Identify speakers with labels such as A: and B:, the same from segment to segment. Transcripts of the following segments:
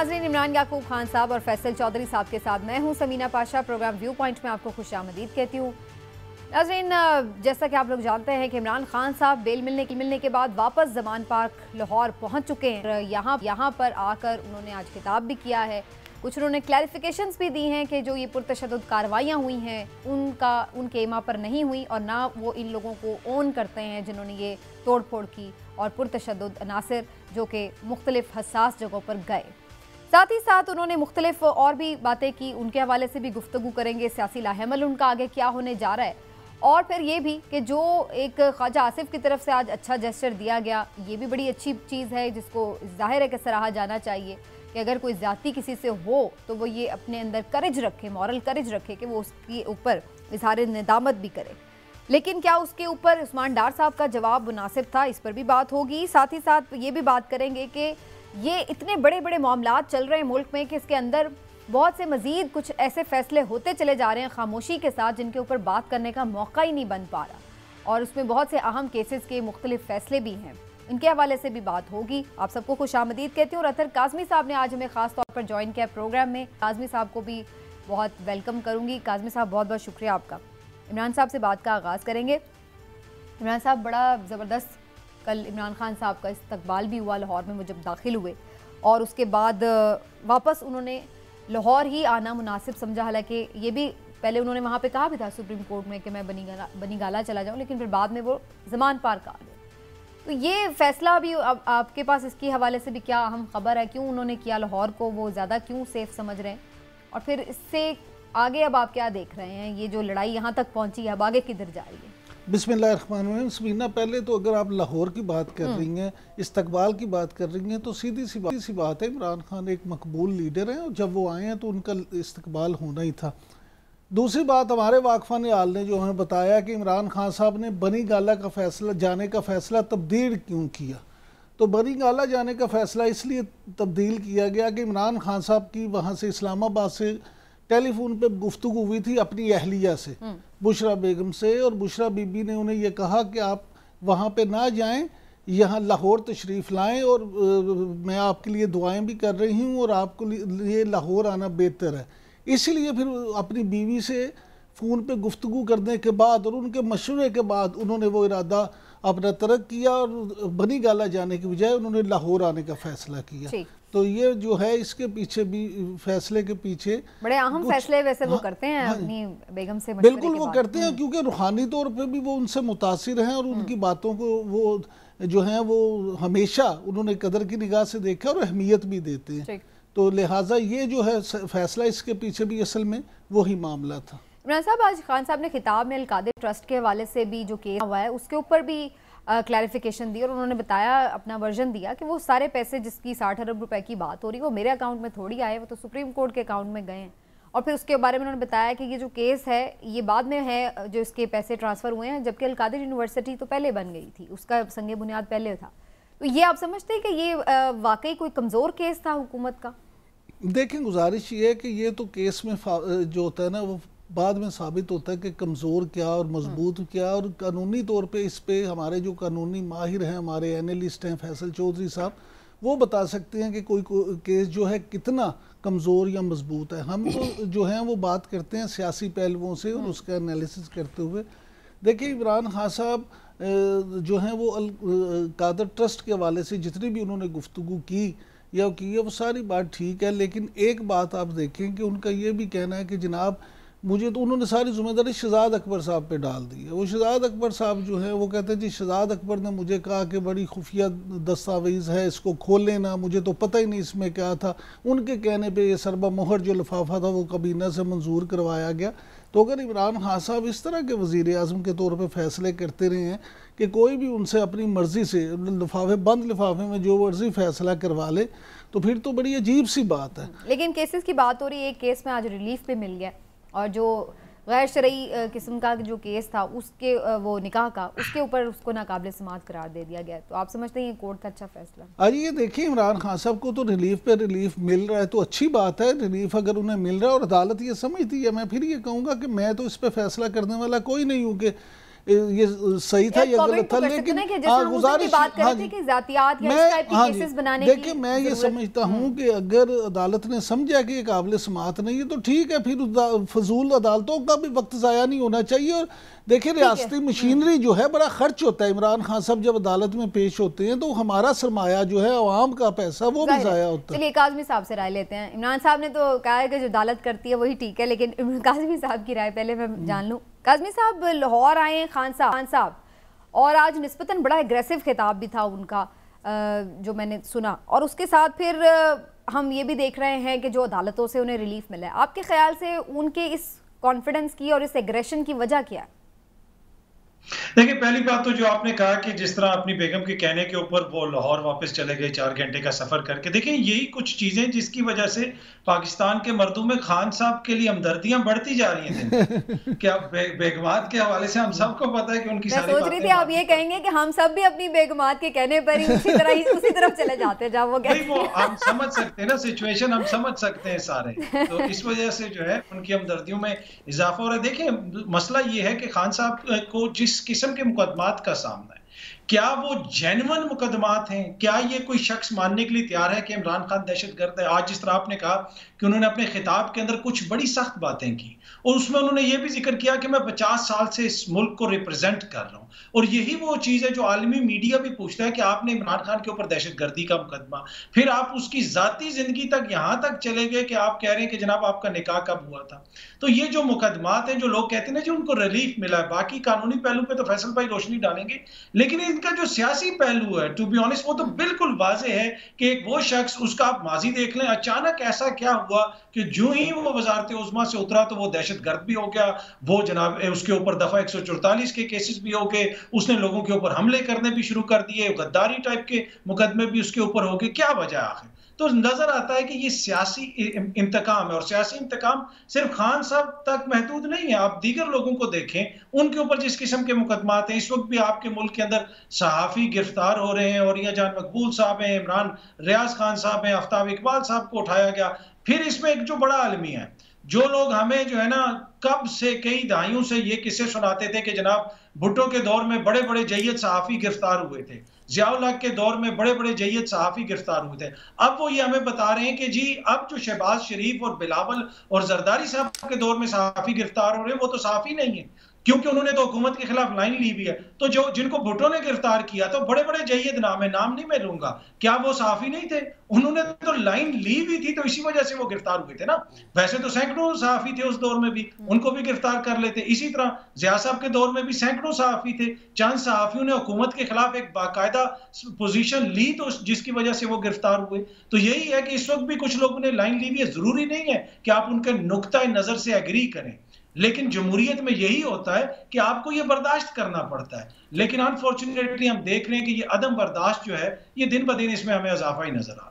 A: नाज़रीन, इमरान याकूब खान साहब और फैसल चौधरी साहब के साथ मैं हूं Sameena Pasha. Program viewpoint में आपको खुशामदीद कहती हूं। नाज़रीन, जैसा कि आप लोग जानते हैं कि इमरान खान साहब बेल मिलने के बाद वापस ज़मान पार्क लाहौर पहुंच चुके हैं। यहाँ पर आकर उन्होंने आज खिताब भी किया है। कुछ उन्होंने क्लैरिफिकेशंस भी दी हैं कि जो ये पुरतशद्दुद कार्रवाइयाँ हुई हैं उनके इमा पर नहीं हुई, और ना वो इन लोगों को ओन करते हैं जिन्होंने ये तोड़ फोड़ की और पुरतशद्दुद अनासर जो कि मुख्तलिफ हसास जगहों पर गए। साथ ही साथ उन्होंने मुख्तलिफ और भी बातें की, उनके हवाले से भी गुफ्तगू करेंगे। सियासी लाहेमल उनका आगे क्या होने जा रहा है, और फिर ये भी कि जो एक ख्वाजा आसिफ की तरफ से आज अच्छा जेस्चर दिया गया, ये भी बड़ी अच्छी चीज़ है जिसको जाहिर है कि सराहा जाना चाहिए कि अगर कोई ज़्यादती किसी से हो तो वो ये अपने अंदर करेज रखे, मॉरल करेज रखे कि वो उसके ऊपर इजहार निदामत भी करे। लेकिन क्या उसके ऊपर उस्मान डार साहब का जवाब मुनासिब था, इस पर भी बात होगी। साथ ही साथ ये भी बात करेंगे कि ये इतने बड़े बड़े मामलात चल रहे हैं मुल्क में कि इसके अंदर बहुत से मज़ीद कुछ ऐसे फैसले होते चले जा रहे हैं खामोशी के साथ, जिनके ऊपर बात करने का मौका ही नहीं बन पा रहा, और उसमें बहुत से अहम केसेस के मुख्तलिफ फैसले भी हैं। इनके हवाले से भी बात होगी। आप सबको खुशामदीद कहती हूँ। और अतर काज़मी साहब ने आज हमें ख़ास तौर पर ज्वाइन किया प्रोग्राम में। काज़मी साहब को भी बहुत वेलकम करूँगी। काज़मी साहब, बहुत बहुत शुक्रिया आपका। इमरान साहब से बात का आगाज़ करेंगे। इमरान साहब, बड़ा ज़बरदस्त कल इमरान खान साहब का इस्तकबाल भी हुआ लाहौर में, वो जब दाखिल हुए, और उसके बाद वापस उन्होंने लाहौर ही आना मुनासिब समझा। हालांकि ये भी पहले उन्होंने वहाँ पे कहा भी था सुप्रीम कोर्ट में कि मैं बनी गाला चला जाऊँ, लेकिन फिर बाद में वो ज़मान पार्क आ गए। तो ये फैसला भी अब आपके पास इसके हवाले से भी क्या अहम खबर है, क्यों उन्होंने किया लाहौर को, वो ज़्यादा क्यों सेफ समझ रहे हैं, और फिर इससे आगे अब आप क्या देख रहे हैं, ये जो लड़ाई यहाँ तक पहुँची है अब आगे किधर जा रही है?
B: बिस्मिल्लाहिर्रहमानिर्रहीम। समीना, पहले तो अगर आप लाहौर की बात कर रही हैं, इस्तकबाल की बात कर रही हैं, तो सीधी सी बात है, इमरान खान एक मकबूल लीडर हैं और जब वो आए हैं तो उनका इस्तकबाल होना ही था। दूसरी बात, हमारे वाकफान आल ने जो हमें बताया कि इमरान खान साहब ने बनी गाला का फैसला जाने का फैसला तब्दील क्यों किया, तो बनी गाला जाने का फैसला इसलिए तब्दील किया गया कि इमरान खान साहब की वहाँ से इस्लामाबाद से टेलीफोन पे गुफ्तगू हुई थी अपनी अहलिया से, बुशरा बेगम से, और बुशरा बीबी ने उन्हें यह कहा कि आप वहाँ पे ना जाएं, यहाँ लाहौर तशरीफ़ लाएं, और मैं आपके लिए दुआएं भी कर रही हूँ और आपको लिए लाहौर आना बेहतर है। इसलिए फिर अपनी बीवी से फ़ोन पे गुफ्तगू करने के बाद और उनके मशवरे के बाद उन्होंने वो इरादा अपना तर्क किया और बनी गाला जाने की बजाय उन्होंने लाहौर आने का फ़ैसला किया। तो ये जो है, इसके पीछे भी फैसले के पीछे
A: बड़े अहम फैसले वैसे वो करते हैं अपनी बेगम से,
B: बिल्कुल वो करते हैं, क्योंकि रूहानी तौर पे भी वो उनसे मुतासिर हैं और उनकी बातों को वो जो है वो हमेशा उन्होंने कदर की निगाह से देखा और अहमियत भी देते हैं। तो लिहाजा ये जो है फैसला, इसके पीछे भी असल में वही मामला था।
A: इमरान साहब, आज खान साहब ने खिताब में अल-कादिर ट्रस्ट के हवाले से भी जो केस हुआ है उसके ऊपर भी क्लैरिफिकेशन दी, और उन्होंने बताया, अपना वर्जन दिया कि वो सारे पैसे जिसकी 60 अरब रुपए की बात हो रही है वो मेरे अकाउंट में थोड़ी आए, वो तो सुप्रीम कोर्ट के अकाउंट में गए हैं। और फिर उसके बारे में उन्होंने बताया कि ये जो केस है ये बाद में है जो इसके पैसे ट्रांसफ़र हुए हैं, जबकि अल-कादिर यूनिवर्सिटी तो पहले बन गई थी, उसका संगे बुनियाद पहले था। तो ये आप समझते हैं कि ये वाकई कोई कमज़ोर केस था हुकूमत का?
B: देखें, गुजारिश ये है कि ये तो केस में जो होता है ना, वो बाद में साबित होता है कि कमज़ोर क्या और मजबूत क्या, और कानूनी तौर पे इस पे हमारे जो कानूनी माहिर हैं, हमारे एनालिस्ट हैं फैसल चौधरी साहब, वो बता सकते हैं कि कोई केस जो है कितना कमज़ोर या मजबूत है। हम तो जो हैं वो बात करते हैं सियासी पहलुओं से और उसका एनालिसिस करते हुए। देखिए, इमरान खान साहब जो हैं वो अल-कादिर ट्रस्ट के हवाले से जितनी भी उन्होंने गुफ्तगू की या की है, वो सारी बात ठीक है, लेकिन एक बात आप देखें कि उनका ये भी कहना है कि जनाब मुझे तो उन्होंने सारी जिम्मेदारी शहजाद अकबर साहब पे डाल दी है। वो शहजाद अकबर साहब जो है वो कहते हैं जी शहजाद अकबर ने मुझे कहा कि बड़ी खुफिया दस्तावेज़ है, इसको खोलें ना, मुझे तो पता ही नहीं इसमें क्या था। उनके कहने पे ये सरबा मोहर जो लिफाफा था वो काबीना से मंजूर करवाया गया। तो अगर इमरान खान साहब इस तरह के वज़ीर आज़म के तौर पर फैसले करते रहे हैं कि कोई भी उनसे अपनी मर्ज़ी से लिफाफे बंद लिफाफे में जो मर्ज़ी फैसला करवा ले, तो फिर तो बड़ी अजीब सी बात है।
A: लेकिन केसेस की बात हो रही है, एक केस में आज रिलीफ पे मिल गया, और जो गैर शरई किस्म का जो केस था उसके वो निकाह का, उसके ऊपर उसको नाकाबिल समाअत करार दे दिया गया। तो आप समझते हैं ये कोर्ट का अच्छा फैसला?
B: आज ये देखिए, इमरान खान साहब को तो रिलीफ पे रिलीफ मिल रहा है, तो अच्छी बात है। रिलीफ अगर उन्हें मिल रहा है और अदालत ये समझती है, मैं फिर ये कहूँगा कि मैं तो इस पर फैसला करने वाला कोई नहीं हूँ कि ये सही था या गलत था, लेकिन गुजारिश देखिए मैं ये समझता हूँ कि अगर अदालत ने समझा कि काबिल समाअत नहीं है तो ठीक है, फिर फजूल अदालतों का भी वक्त ज़ाया नहीं होना चाहिए। और देखिए रियासती मशीनरी जो है बड़ा खर्च होता है। इमरान खान साहब जब अदालत में पेश होते हैं तो हमारा सरमाया जो है अवाम का पैसा वो भी ज़ाया होता है।
A: चलिए काज़मी साहब से राय लेते हैं। इमरान साहब ने तो कहा है कि जो अदालत करती है वही ठीक है, लेकिन काज़मी साहब की राय पहले मैं जान लूँ। काज़मी साहब लाहौर आए हैं खान साहब और आज निस्बतन बड़ा एग्रेसिव खिताब भी था उनका जो मैंने सुना, और उसके साथ फिर हम ये भी देख रहे हैं कि जो अदालतों से उन्हें रिलीफ मिला है। आपके ख्याल से उनके इस कॉन्फिडेंस की और इस एग्रेशन की वजह क्या है?
C: देखिए पहली बात तो जो आपने कहा कि जिस तरह अपनी बेगम के कहने के ऊपर वो लाहौर वापस चले गए 4 घंटे का सफर करके, देखिए यही कुछ चीजें जिसकी वजह से पाकिस्तान के मर्दों में खान साहब के लिए हमदर्दियां बढ़ती जा रही हैं। क्या बेगमात के हवाले से हम सबको पता है कि उनकी सारी
A: सोच रही थी आप ये कहेंगे कि हम सब भी अपनी बेगमात के कहने पर ही उसी तरफ चले जाते हैं जहाँ वो कहते हैं।
C: वो हम समझ सकते हैं ना, सिचुएशन हम समझ सकते हैं सारे, तो इस वजह से जो है उनकी हमदर्दियों में इजाफा हो रहा है। देखिए मसला ये है कि खान साहब को जिस किस्म के मुकदमात का सामना है, क्या वो जेन्युइन मुकदमात हैं? क्या ये कोई शख्स मानने के लिए तैयार है कि इमरान खान दहशतगर्द है? आज जिस तरह आपने कहा कि उन्होंने अपने खिताब के अंदर कुछ बड़ी सख्त बातें की और उसमें उन्होंने ये भी जिक्र किया कि मैं 50 साल से इस मुल्क को रिप्रेजेंट कर रहा हूं, और यही वो चीज है जो आलमी मीडिया भी पूछता है कि आपने इमरान खान के ऊपर दहशतगर्दी का मुकदमा, फिर आप उसकी जाती जिंदगी तक यहां तक चले गए कि आप कह रहे हैं कि जनाब आपका निकाह कब हुआ था। तो ये जो मुकदमात हैं, जो लोग कहते हैं ना जी उनको रिलीफ मिला है, बाकी कानूनी पहलू पे तो फैसल भाई रोशनी डालेंगे, लेकिन इनका जो सियासी पहलू है टू बी ऑनेस्ट वो तो बिल्कुल वाजे है कि एक वो शख्स, उसका आप माजी देख लें, अचानक ऐसा क्या हुआ कि जो ही वो वजारत उज़्मा से उतरा तो वो दहशतगर्द भी हो गया, वो जनाब उसके ऊपर दफा 144 के केसेस भी हो गए, उसने लोगों के ऊपर हमले करने भी शुरू कर दिए, गद्दारी टाइप के मुकदमे भी उसके ऊपर हो गए। क्या वजह आखिर? तो नजर आता है कि ये सियासी इंतकाम है, और सियासी इंतकाम सिर्फ खान साहब तक महदूद नहीं है। आप दीगर लोगों को देखें, उनके ऊपर जिस किस्म के मुकदमात हैं, इस वक्त भी आपके मुल्क के अंदर सहाफी गिरफ्तार हो रहे हैं, और या जान मकबूल साहब हैं, इमरान रियाज खान साहब हैं, आफ्ताब इकबाल साहब को उठाया गया। फिर इसमें एक जो बड़ा आलमी है, जो लोग हमें जो है ना कब से कई दहाइयों से ये किस्से सुनाते थे कि जनाब भुट्टो के दौर में बड़े बड़े जय्यद सहाफी गिरफ्तार हुए थे, जियाउल हक के दौर में बड़े बड़े जय्यद सहाफी गिरफ्तार हुए थे, अब वो ये हमें बता रहे हैं कि जी अब जो शहबाज शरीफ और बिलावल और जरदारी साहब के दौर में सहाफी गिरफ्तार हो रहे हैं वो तो सहाफी नहीं है, क्योंकि उन्होंने तो हुकूमत के खिलाफ लाइन ली भी है। तो जो जिनको भुट्टो ने गिरफ्तार किया तो बड़े बड़े जय्यद नाम है, नाम नहीं मैं लूंगा, क्या वो सहाफी नहीं थे? उन्होंने तो लाइन ली भी थी, तो इसी वजह से वो गिरफ्तार हुए थे ना। वैसे तो सैकड़ों सहाफी थे उस दौर में भी, उनको भी गिरफ्तार कर लेते। इसी तरह जिया साहब के दौर में भी सैकड़ों सहाफी थे, चंद सहाफियों ने हुकूमत के खिलाफ एक बाकायदा पोजीशन ली तो जिसकी वजह से वो गिरफ्तार हुए। तो यही है कि इस वक्त भी कुछ लोगों ने लाइन ली भी है, जरूरी नहीं है कि आप उनके नुक्ता नजर से एग्री करें, लेकिन जमहूरियत में यही होता है कि आपको ये बर्दाश्त करना पड़ता है। लेकिन अनफॉर्चुनेटली हम देख रहे हैं कि ये अदम बर्दाश्त जो है ये दिन ब दिन इसमें हमें इजाफा ही नजर आ रहा है।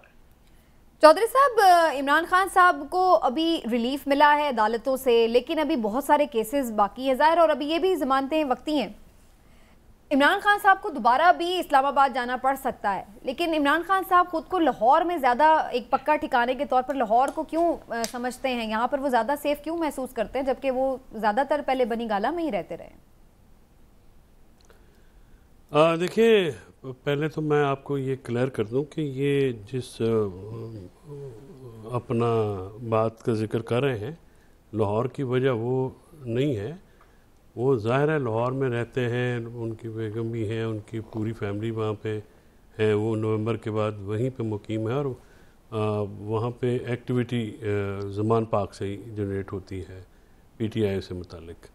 A: चौधरी साहब, इमरान खान साहब को अभी रिलीफ मिला है अदालतों से, लेकिन अभी बहुत सारे केसेस बाकी हैं ज़ाहिर, और अभी ये भी ज़मानतें वक्ती हैं। इमरान खान साहब को दोबारा भी इस्लामाबाद जाना पड़ सकता है, लेकिन इमरान खान साहब खुद को लाहौर में ज़्यादा एक पक्का ठिकाने के तौर पर लाहौर को क्यों समझते हैं, यहाँ पर वो ज़्यादा सेफ क्यों महसूस करते हैं, जबकि वो ज़्यादातर पहले बनी गाला में ही रहते रहे?
D: देखिए पहले तो मैं आपको ये क्लियर कर दूं कि ये जिस अपना बात का जिक्र कर रहे हैं, लाहौर की वजह वो नहीं है। वो ज़ाहिर है लाहौर में रहते हैं, उनकी बेगम भी हैं, उनकी पूरी फैमिली वहाँ पे है, वो नवंबर के बाद वहीं पे मुकीम है, और वहाँ पे एक्टिविटी ज़मान पाक से ही जनरेट होती है पीटीआई से मुतालिक।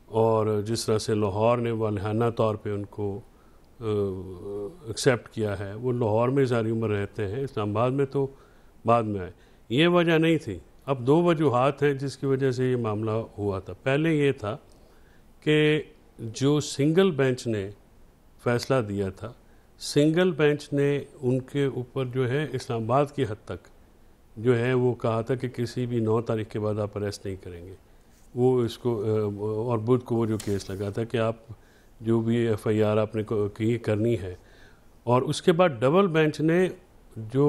D: और जिस तरह से लाहौर ने वालहाना तौर पे उनको एक्सेप्ट किया है, वो लाहौर में सारी उम्र रहते हैं, इस्लामाबाद में तो बाद में आए। ये वजह नहीं थी। अब दो वजूहात हैं जिसकी वजह से ये मामला हुआ था। पहले ये था कि जो सिंगल बेंच ने फ़ैसला दिया था, सिंगल बेंच ने उनके ऊपर जो है इस्लामाबाद की हद तक जो है वो कहा था कि किसी भी 9 तारीख के बाद आप अरेस्ट नहीं करेंगे। वो इसको और बुध को वो जो केस लगा था कि आप जो भी एफआईआर आपने की करनी है। और उसके बाद डबल बेंच ने जो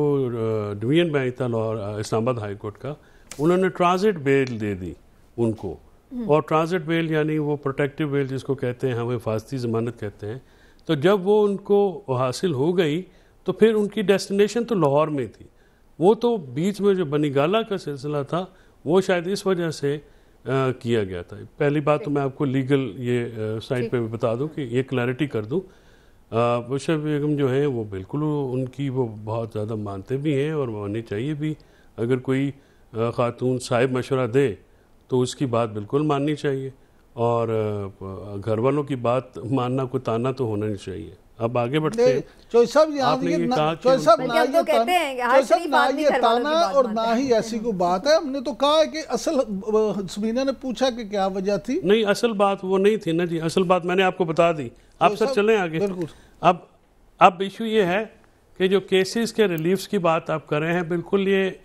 D: डिवीजन बेंच था लाहौर इस्लामाबाद हाई कोर्ट का, उन्होंने ट्रांजिट बेल दे दी उनको, और ट्रांजिट बेल यानी वो प्रोटेक्टिव बेल जिसको कहते हैं, हमें हिफाजती ज़मानत कहते हैं। तो जब वो उनको हासिल हो गई तो फिर उनकी डेस्टिनेशन तो लाहौर में थी, वो तो बीच में जो बनीगाला का सिलसिला था वो शायद इस वजह से किया गया था। पहली बात तो मैं आपको लीगल ये साइड पे भी बता दूं कि ये क्लैरिटी कर दूं, मुशर्रफ बेगम जो है वो बिल्कुल उनकी वो बहुत ज़्यादा मानते भी हैं और माननी चाहिए भी। अगर कोई खातून साहिब मशवरा दे तो उसकी बात बिल्कुल माननी चाहिए, और घर वालों की बात मानना कोई ताना तो होना नहीं चाहिए। अब आगे बढ़ते हैं।
B: आपने ये कहा कि ताना और ना ही ऐसी कोई बात है। हमने तो कहा है कि असल समीना ने पूछा कि क्या वजह थी।
D: नहीं, असल बात वो नहीं थी ना जी, असल बात मैंने आपको बता दी। आप सर चलें आगे। अब इशू ये है कि जो केसेस के रिलीफ्स की बात आप कर रहे हैं, बिल्कुल ये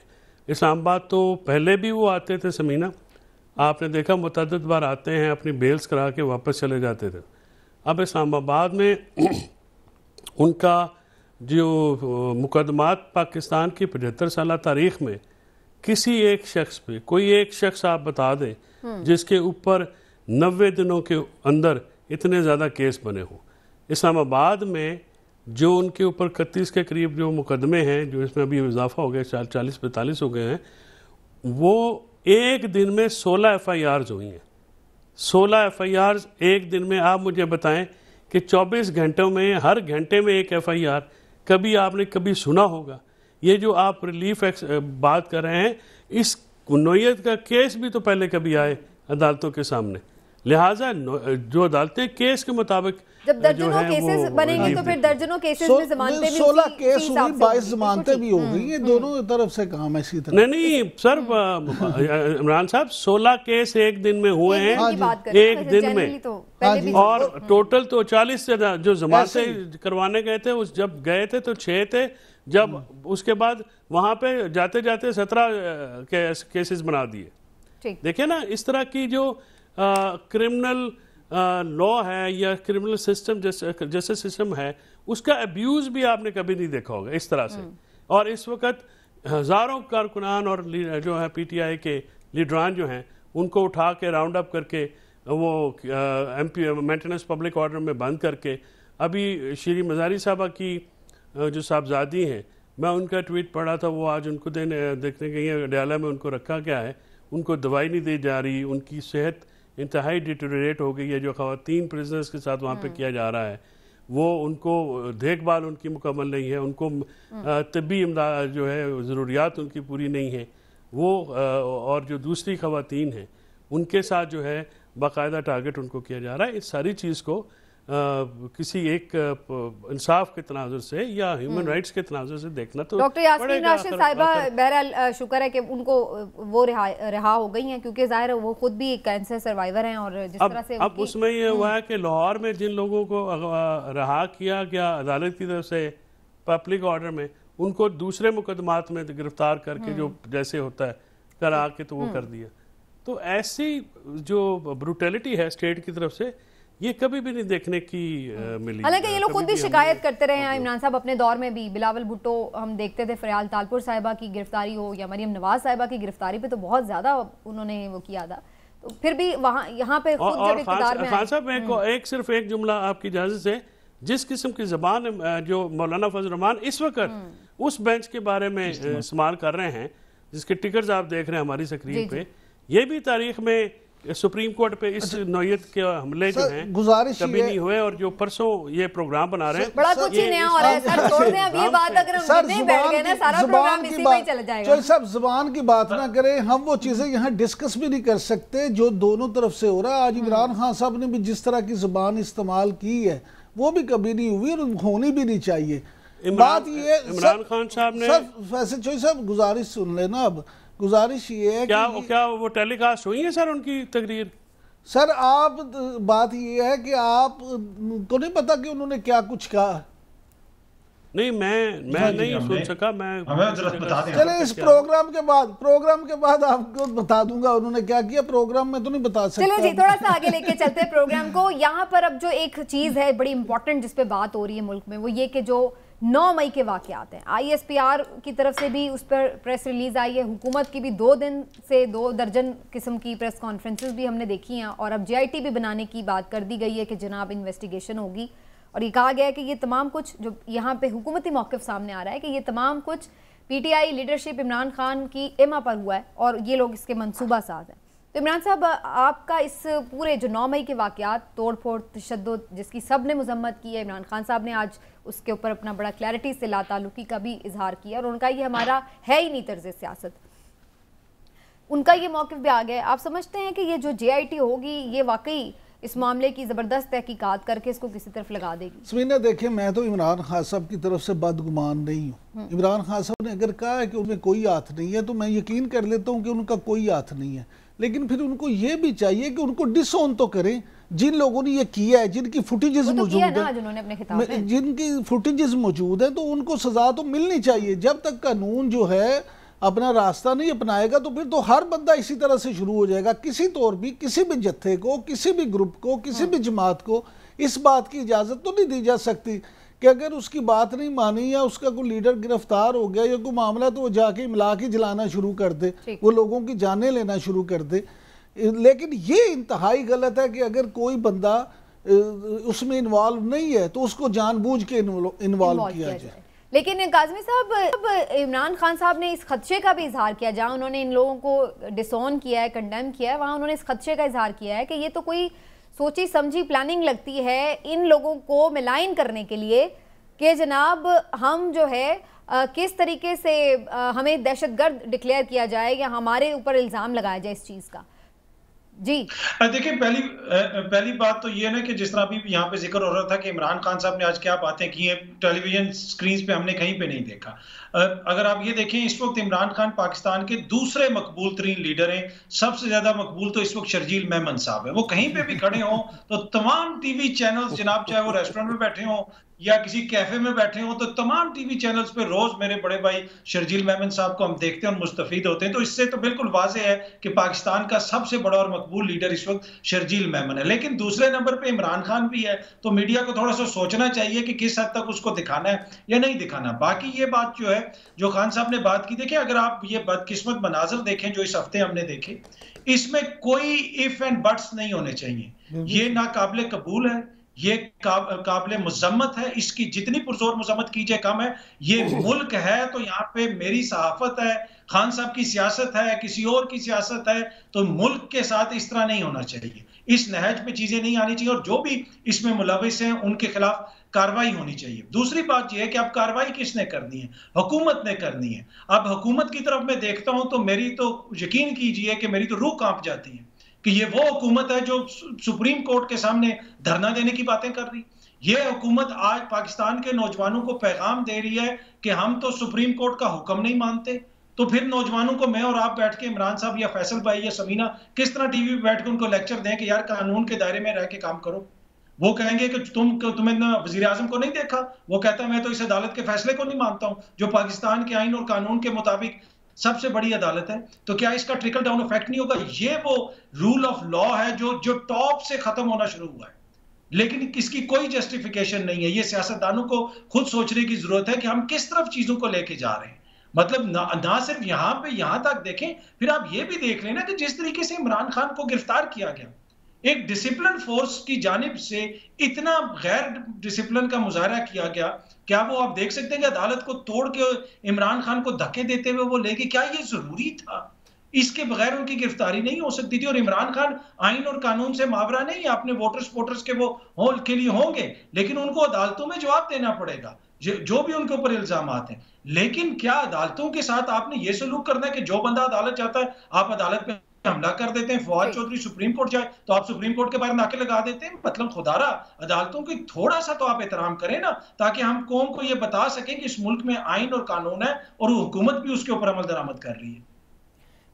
D: इस्लामाबाद तो पहले भी वो आते थे समीना, आपने देखा मुतअद्दिद बार आते हैं, अपनी बेल्स करा के वापस चले जाते थे। अब इस्लामाबाद में उनका जो मुकदमात पाकिस्तान की 75 साल तारीख में किसी एक शख्स पे, कोई एक शख्स आप बता दें जिसके ऊपर 90 दिनों के अंदर इतने ज़्यादा केस बने हों। इस्लामाबाद में जो उनके ऊपर 31 के करीब जो मुकदमे हैं, जो इसमें अभी इजाफा हो गया, 40-45 हो गए हैं, वो एक दिन में 16 FIRs हुई हैं। 16 FIRs एक दिन में। आप मुझे बताएं कि 24 घंटों में हर घंटे में एक FIR, कभी आपने कभी सुना होगा? ये जो आप रिलीफ बात कर रहे हैं, इस नोयत का केस भी तो पहले कभी आए अदालतों के सामने। लिहाजा जो अदालतें केस के मुताबिक
A: जब दर्जनों केसेस बनेंगे तो फिर दर्जनों केसेस में जमानतें भी
B: 16 केस हुई, 22 जमानतें भी हो गई। ये दोनों तरफ से काम है इसी तरह।
D: नहीं सर, इमरान साहब 16 केस एक दिन में हुए हैं, एक दिन में, और टोटल तो 40 से जो जमानतें करवाने गए थे, उस जब गए थे तो 6 थे, जब उसके बाद वहां पे जाते जाते 17 केसेस बना दिए। देखिए ना, इस तरह की जो क्रिमिनल लॉ है या क्रिमिनल सिस्टम जैसे सिस्टम है, उसका अब्यूज भी आपने कभी नहीं देखा होगा इस तरह से। और इस वक्त हजारों कारकुनान और जो है PTI के लीडरान जो हैं, उनको उठा के राउंड अप करके वो MP मेंटेनेंस पब्लिक ऑर्डर में बंद करके, अभी श्री मजारी साहबा की जो साहबजादी हैं, मैं उनका ट्वीट पढ़ा था, वो आज उनको देखने गई है अडयाला में, उनको रखा क्या है, उनको दवाई नहीं दी जा रही, उनकी सेहत इंतहाई डिटेरियोरेट हो गई है। जो ख़वातीन प्रिजनर्स के साथ वहाँ पे किया जा रहा है, वो उनको देखभाल उनकी मुकम्मल नहीं है, उनको तबी इमदाद जो है ज़रूरियात उनकी पूरी नहीं है वो, और जो दूसरी ख़वातीन हैं उनके साथ जो है बाकायदा टारगेट उनको किया जा रहा है। इस सारी चीज़ को किसी एक इंसाफ के तनाजुर से या ह्यूमन राइट्स के तनाजुर से देखना तो
A: डॉक्टर यास्मीन राशिद साहिबा, बहरहाल शुक्र है कि उनको वो रहा हो गई हैं, क्योंकि जाहिर है वो खुद भी एक कैंसर सर्वाइवर हैं। और जिस तरह से
D: अब उसमें ये हुआ है कि लाहौर में जिन लोगों को रहा किया गया अदालत की तरफ से पब्लिक ऑर्डर में, उनको दूसरे मुकदमात में गिरफ्तार करके जो जैसे होता है करा के तो वो कर दिया। तो ऐसी जो ब्रूटैलिटी है स्टेट की तरफ से, ये कभी भी नहीं देखने की मिली।
A: हालांकि ये लोग खुद भी शिकायत करते रहे हैं इमरान साहब अपने दौर में भी। बिलावल भुट्टो हम देखते थे, फरियाल तालपुर साहिबा की गिरफ्तारी हो या मरियम नवाज साहिबा की गिरफ्तारी पे तो बहुत ज्यादा उन्होंने वो किया था, तो फिर भी वहाँ यहाँ पे खुद जब इक़्तिदार में
D: खान साहब सिर्फ एक जुमला आपकी इजाजत से, जिस किस्म की जबान जो मौलाना फजल रहमान इस वक्त उस बेंच के बारे में इस्तेमाल कर रहे हैं, जिसके टिकट्स आप देख रहे हैं हमारी स्क्रीन पे, ये भी तारीख में सुप्रीम कोर्ट पे इस नौयत के हमले जो हैं
B: गुजारिश
D: कभी नहीं हुए। और जो परसों ये प्रोग्राम बना रहे हैं,
A: बड़ा कुछ ही नया हो रहा है सर। छोड़ दें अब ये बात, अगर हम नहीं बैठ गए ना सारा प्रोग्राम इसी में ही चला जाएगा।
B: सब जुबान की बात ना करें, हम वो चीजें यहाँ डिस्कस भी नहीं कर सकते जो दोनों तरफ से हो रहा है। आज इमरान खान साहब ने भी जिस तरह की जुबान इस्तेमाल की है, वो भी कभी नहीं हुई और होनी भी नहीं चाहिए। बात ये
D: इमरान खान साहब ने
B: वैसे चोई साहब गुजारिश सुन लेना। अब गुजारिश ये है
D: क्या वो टेलीकास्ट हुई है सर उनकी तकरीर?
B: सर आप बात ये है कि आप को नहीं पता कि उन्होंने क्या कुछ कहा।
D: नहीं, मैं नहीं सुन सका।
B: चले इस प्रोग्राम के बाद आपको बता दूंगा उन्होंने क्या किया। प्रोग्राम में तो नहीं बता सकता।
A: चलिए जी, थोड़ा सा आगे लेके चलते हैं प्रोग्राम को। यहाँ पर अब जो एक चीज है बड़ी इंपॉर्टेंट जिस पे बात हो रही है मुल्क में, वो ये कि जो 9 मई के वाक़यात हैं। ISPR की तरफ से भी उस पर प्रेस रिलीज़ आई है, हुकूमत की भी 2 दिन से 2 दर्जन किस्म की प्रेस कॉन्फ्रेंसेस भी हमने देखी हैं, और अब JIT भी बनाने की बात कर दी गई है कि जनाब इन्वेस्टिगेशन होगी। और ये कहा गया है कि ये तमाम कुछ जो यहाँ पे हुकूमती मौक़िफ़ सामने आ रहा है कि ये तमाम कुछ PTI लीडरशिप इमरान खान की इमा पर हुआ है और ये लोग इसके मंसूबा साज हैं। तो इमरान साहब, आपका इस पूरे जो 9 मई के वाक़यात, तोड़ फोड़, तशद्दुद, जिसकी सब ने मजम्मत की है, इमरान खान साहब ने आज उसके ऊपर अपना बड़ा क्लैरिटी से लाताल्लुकी का भी इजहार किया और उनका ये हमारा है ही नहीं तर्ज सियासत, उनका ये मौक़िफ़ भी आ गया। आप समझते हैं कि ये जो JIT होगी ये वाकई इस मामले की ज़बरदस्त तहकीकात करके इसको किसी तरफ लगा देगी?
B: समीना, देखिए, मैं तो इमरान खान साहब की तरफ से बदगुमान नहीं हूँ। इमरान खान साहब ने अगर कहा है कि उनमें कोई हाथ नहीं है तो मैं यकीन कर लेता हूँ कि उनका कोई हाथ नहीं है, लेकिन फिर उनको ये भी चाहिए कि उनको डिसऑन तो करें। जिन लोगों ने ये किया है, जिनकी फुटेजेस मौजूद है, जिनकी फुटेजेस मौजूद है, तो उनको सजा तो मिलनी चाहिए। जब तक कानून जो है अपना रास्ता नहीं अपनाएगा तो फिर तो हर बंदा इसी तरह से शुरू हो जाएगा। किसी तौर भी किसी भी जत्थे को, किसी भी ग्रुप को, किसी भी जमात को इस बात की इजाज़त तो नहीं दी जा सकती कि अगर उसकी बात नहीं मानी या उसका कोई लीडर गिरफ्तार हो गया या कोई मामला, तो वो जाके इमला की जलाना शुरू कर दे, वो लोगों की जानें लेना शुरू कर दे। लेकिन ये इंतहाई गलत है कि अगर कोई बंदा उसमें इन्वॉल्व नहीं है तो उसको जानबूझ के इन्वॉल्व किया जाए।
A: लेकिन काज़मी साहब, इमरान खान साहब ने इस खदशे का भी इजहार किया, जहाँ उन्होंने इन लोगों को डिसऑन किया है, कंडेम किया है, वहाँ उन्होंने इस खदशे का इजहार किया है कि ये तो कोई सोची समझी प्लानिंग लगती है इन लोगों को मिलाइन करने के लिए कि जनाब हम जो है किस तरीके से हमें दहशतगर्द डिक्लेयर किया जाए या हमारे ऊपर इल्ज़ाम लगाया जाए इस चीज़ का। जी
C: देखिए, पहली बात तो ये है ना कि जिस तरह अभी यहाँ पे जिक्र हो रहा था कि इमरान खान साहब ने आज क्या बातें की हैं, टेलीविजन स्क्रीन पे हमने कहीं पे नहीं देखा। अगर आप ये देखें, इस वक्त इमरान खान पाकिस्तान के दूसरे मकबूल तरीन लीडर हैं। सबसे ज्यादा मकबूल तो इस वक्त शर्जील मेमन साहब है। वो कहीं पे भी खड़े हों तो तमाम टीवी चैनल्स, जनाब, चाहे वो रेस्टोरेंट में बैठे हों या किसी कैफे में बैठे हो, तो तमाम टीवी चैनल्स पे रोज मेरे बड़े भाई शर्जील मेमन साहब को हम देखते हैं और मुस्तफीद होते हैं। तो इससे तो बिल्कुल वाज़ेह है कि पाकिस्तान का सबसे बड़ा और मकबूल लीडर इस वक्त शर्जील मेमन है। लेकिन दूसरे नंबर पे इमरान खान भी है, तो मीडिया को थोड़ा सा सोचना चाहिए कि किस हद तक उसको दिखाना है या नहीं दिखाना। बाकी ये बात जो है, जो खान साहब ने बात की, देखिए, अगर आप ये बदकिस्मत मनाजर देखें जो इस हफ्ते हमने देखे, इसमें कोई इफ एंड बट्स नहीं होने चाहिए। ये नाकाबिले कबूल है, ये काबिले मुजम्मत है। इसकी जितनी पुरजोर मुजम्मत कीजिए कम है। ये मुल्क है तो यहाँ पे मेरी सहाफत है, खान साहब की सियासत है, किसी और की सियासत है, तो मुल्क के साथ इस तरह नहीं होना चाहिए। इस नहज पे चीजें नहीं आनी चाहिए और जो भी इसमें मुलविस हैं उनके खिलाफ कार्रवाई होनी चाहिए। दूसरी बात यह है कि अब कार्रवाई किसने करनी है? हुकूमत ने करनी है। अब हुकूमत की तरफ मैं देखता हूं तो मेरी तो यकीन कीजिए कि मेरी तो रूह कांप जाती है कि ये वो हुकूमत है जो सुप्रीम कोर्ट के सामने धरना देने की बातें कर रही। ये हुकूमत आज पाकिस्तान के नौजवानों को पैगाम दे रही है कि हम तो सुप्रीम कोर्ट का हुक्म नहीं मानते। तो फिर नौजवानों को मैं और आप बैठ के, इमरान साहब या फैसल भाई या समीना, किस तरह टीवी पे बैठ के उनको लेक्चर दें कि यार कानून के दायरे में रह के काम करो? वो कहेंगे कि तुम्हें वजीर आजम को नहीं देखा। वो कहता है मैं तो इस अदालत के फैसले को नहीं मानता हूं जो पाकिस्तान के आइन और कानून के मुताबिक सबसे बड़ी अदालत है। तो क्या इसका ट्रिकल डाउन इफेक्ट नहीं होगा? ये वो रूल ऑफ लॉ है जो टॉप से खत्म होना शुरू हुआ है, लेकिन इसकी कोई जस्टिफिकेशन नहीं है। ये सियासतदानों को खुद सोचने की जरूरत है कि हम किस तरफ चीजों को लेके जा रहे हैं। मतलब ना सिर्फ यहां तक देखें, फिर आप ये भी देख लेना कि जिस तरीके से इमरान खान को गिरफ्तार किया गया, एक डिसिप्लिन फोर्स की जानिब से इतना गैर डिसिप्लिन का मुजाहरा किया गया। क्या वो आप देख सकते हैं कि अदालत को तोड़ के इमरान खान को धक्के देते हुए वो लेके, क्या ये जरूरी था? इसके बगैर उनकी गिरफ्तारी नहीं हो सकती थी। और इमरान खान आइन और कानून से मावरा नहीं है, अपने वोटर्स के वो होल के लिए होंगे, लेकिन उनको अदालतों में जवाब देना पड़ेगा जो भी उनके ऊपर इल्जाम आते हैं। लेकिन क्या अदालतों के साथ आपने ये सलूक करना है कि जो बंदा अदालत जाता है आप अदालत पे हमला कर देते हैं? फवाद चौधरी सुप्रीम कोर्ट जाए तो आप सुप्रीम कोर्ट के बाहर नाके लगा देते हैं। मतलब खुदारा, अदालतों की थोड़ा सा तो आप एहतराम करें ना, ताकि हम कौम को ये बता सकें कि इस मुल्क में आइन और कानून है और हुकूमत भी उसके ऊपर अमल दरामद कर रही है।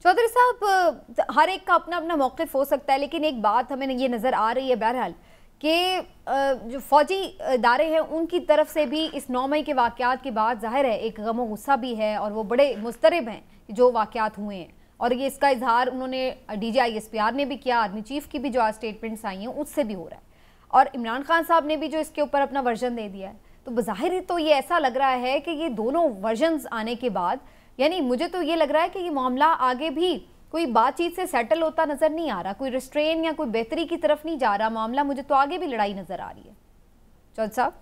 A: चौधरी साहब, हर एक का अपना अपना मौक़िफ़ हो सकता है, लेकिन एक बात हमें ये नज़र आ रही है बहरहाल कि जो फौजी इदारे हैं उनकी तरफ से भी इस 9 मई के वाक़यात के बाद ज़ाहिर है एक गम और गुस्सा भी है और वो बड़े मुस्तरब हैं जो वाक़यात हुए हैं। और ये इसका इजहार उन्होंने DG ISPR ने भी किया, आर्मी चीफ की भी जो आज स्टेटमेंट्स आई हैं उससे भी हो रहा है, और इमरान खान साहब ने भी जो इसके ऊपर अपना वर्जन दे दिया है। तो बज़ाहिर तो ये ऐसा लग रहा है कि ये दोनों वर्जन्स आने के बाद, यानी मुझे तो ये लग रहा है कि ये मामला आगे भी कोई बातचीत से सेटल होता नजर नहीं आ रहा, कोई रिस्ट्रेन या कोई बेहतरी की तरफ नहीं जा रहा मामला, मुझे तो आगे भी लड़ाई नजर आ रही है। चौधरी साहब,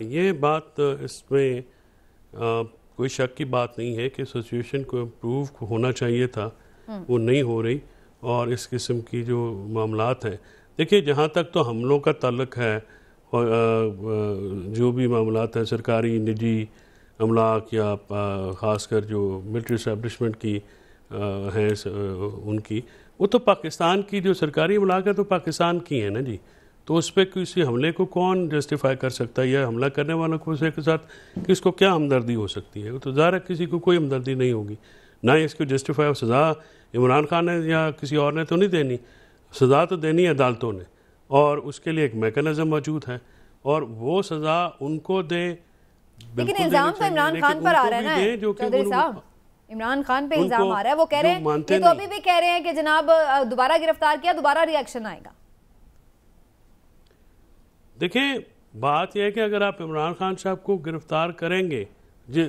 D: ये बात इसमें कोई शक की बात नहीं है कि सिचुएशन को इम्प्रूव होना चाहिए था, वो नहीं हो रही। और इस किस्म की जो मामलात हैं, देखिए जहाँ तक तो हमलों का ताल्लुक है, जो भी मामलात हैं सरकारी निजी अमलाक या ख़ासकर जो मिलिट्री इस्टेब्लिशमेंट की हैं उनकी, वो तो पाकिस्तान की जो सरकारी अमलाक है तो पाकिस्तान की है ना जी। तो उस पर किसी हमले को कौन जस्टिफाई कर सकता है, या हमला करने वालों को उसके साथ किसको क्या हमदर्दी हो सकती है? तो ज़ाहिर है किसी को कोई हमदर्दी नहीं होगी, ना ही इसको जस्टिफाई सज़ा इमरान खान ने या किसी और ने तो नहीं देनी, सज़ा तो देनी है अदालतों ने, और उसके लिए एक मैकेनिज़्म मौजूद है और वो सज़ा उनको दे।
A: लेकिन इल्ज़ाम तो इमरान खान पर आ रहा है ना चौधरी साहब, इमरान खान पे इल्ज़ाम आ रहा है, वो कह रहे हैं, ये तो अभी भी कह रहे हैं कि जनाब दोबारा गिरफ्तार किया दोबारा रिएक्शन आएगा।
D: देखिए बात यह है कि अगर आप इमरान खान साहब को गिरफ्तार करेंगे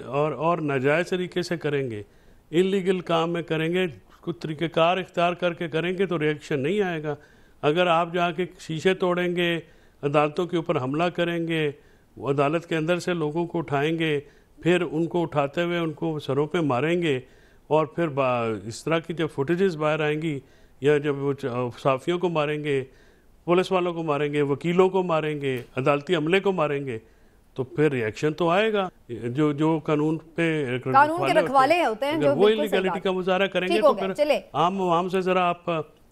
D: और नाजायज़ तरीके से करेंगे, इलीगल काम में करेंगे, कुछ तरीक़ेकार इख्तियार करके करेंगे तो रिएक्शन नहीं आएगा। अगर आप जाके शीशे तोड़ेंगे, अदालतों के ऊपर हमला करेंगे, अदालत के अंदर से लोगों को उठाएंगे, फिर उनको उठाते हुए उनको सरों पे मारेंगे, और फिर इस तरह की जब फुटेजेस बाहर आएंगी या जब वो सहाफ़ियों को मारेंगे, पुलिस वालों को मारेंगे, वकीलों को मारेंगे, अदालती अमले को मारेंगे, तो फिर रिएक्शन तो आएगा। जो कानून
A: के रखवाले होते हैं जो
D: वो इलीगलिटी का मुजाहरा करेंगे तो फिर आम से जरा आप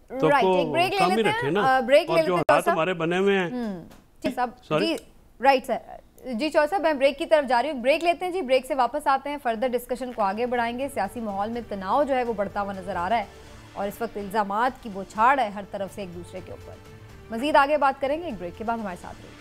D: तो कम ही रखें ना। और जो हालात हमारे बने हुए हैं,
A: सॉरी राइट सर जी, चौधरी साहब मैं ब्रेक की तरफ जा रही हूँ, ब्रेक लेते हैं जी, ब्रेक से वापस आते हैं, फर्दर डिस्कशन को आगे बढ़ाएंगे। सियासी माहौल में तनाव जो है वो बढ़ता हुआ नजर आ रहा है और इस वक्त इल्जामात की बौछार है हर तरफ से एक दूसरे के ऊपर। मजीद आगे बात करेंगे एक ब्रेक के बाद, हमारे साथ रहिए।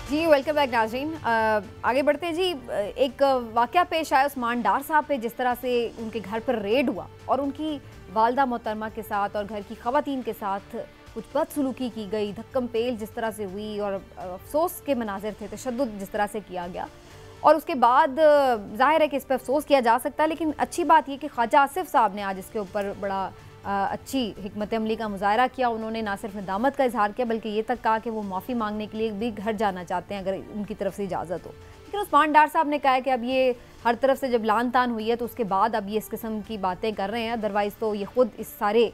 A: जी वेलकम बैक नाज़रीन, आगे बढ़ते हैं जी। एक वाक़या पेश आया उस्मान डार साहब पे, जिस तरह से उनके घर पर रेड हुआ और उनकी वालदा मोहतरमा के साथ और घर की ख़वातीन के साथ कुछ बदसलूकी की गई, धक्कम पेल जिस तरह से हुई और अफसोस के मनाजिर थे, तशद्दुद जिस तरह से किया गया, और उसके बाद ज़ाहिर है कि इस पर अफसोस किया जा सकता है। लेकिन अच्छी बात यह कि ख्वाजा आसिफ साहब ने आज इसके ऊपर बड़ा अच्छी हिकमत अमली का मुजाहरा किया। उन्होंने ना सिर्फ नदामत का इजहार किया बल्कि ये तक कहा कि वो माफ़ी मांगने के लिए भी घर जाना चाहते हैं अगर उनकी तरफ से इजाज़त हो। लेकिन उस्मान डार साहब ने कहा है कि अब ये हर तरफ से जब लान तान हुई है तो उसके बाद अब ये इस किस्म की बातें कर रहे हैं, अदरवाइज़ तो ये ख़ुद इस सारे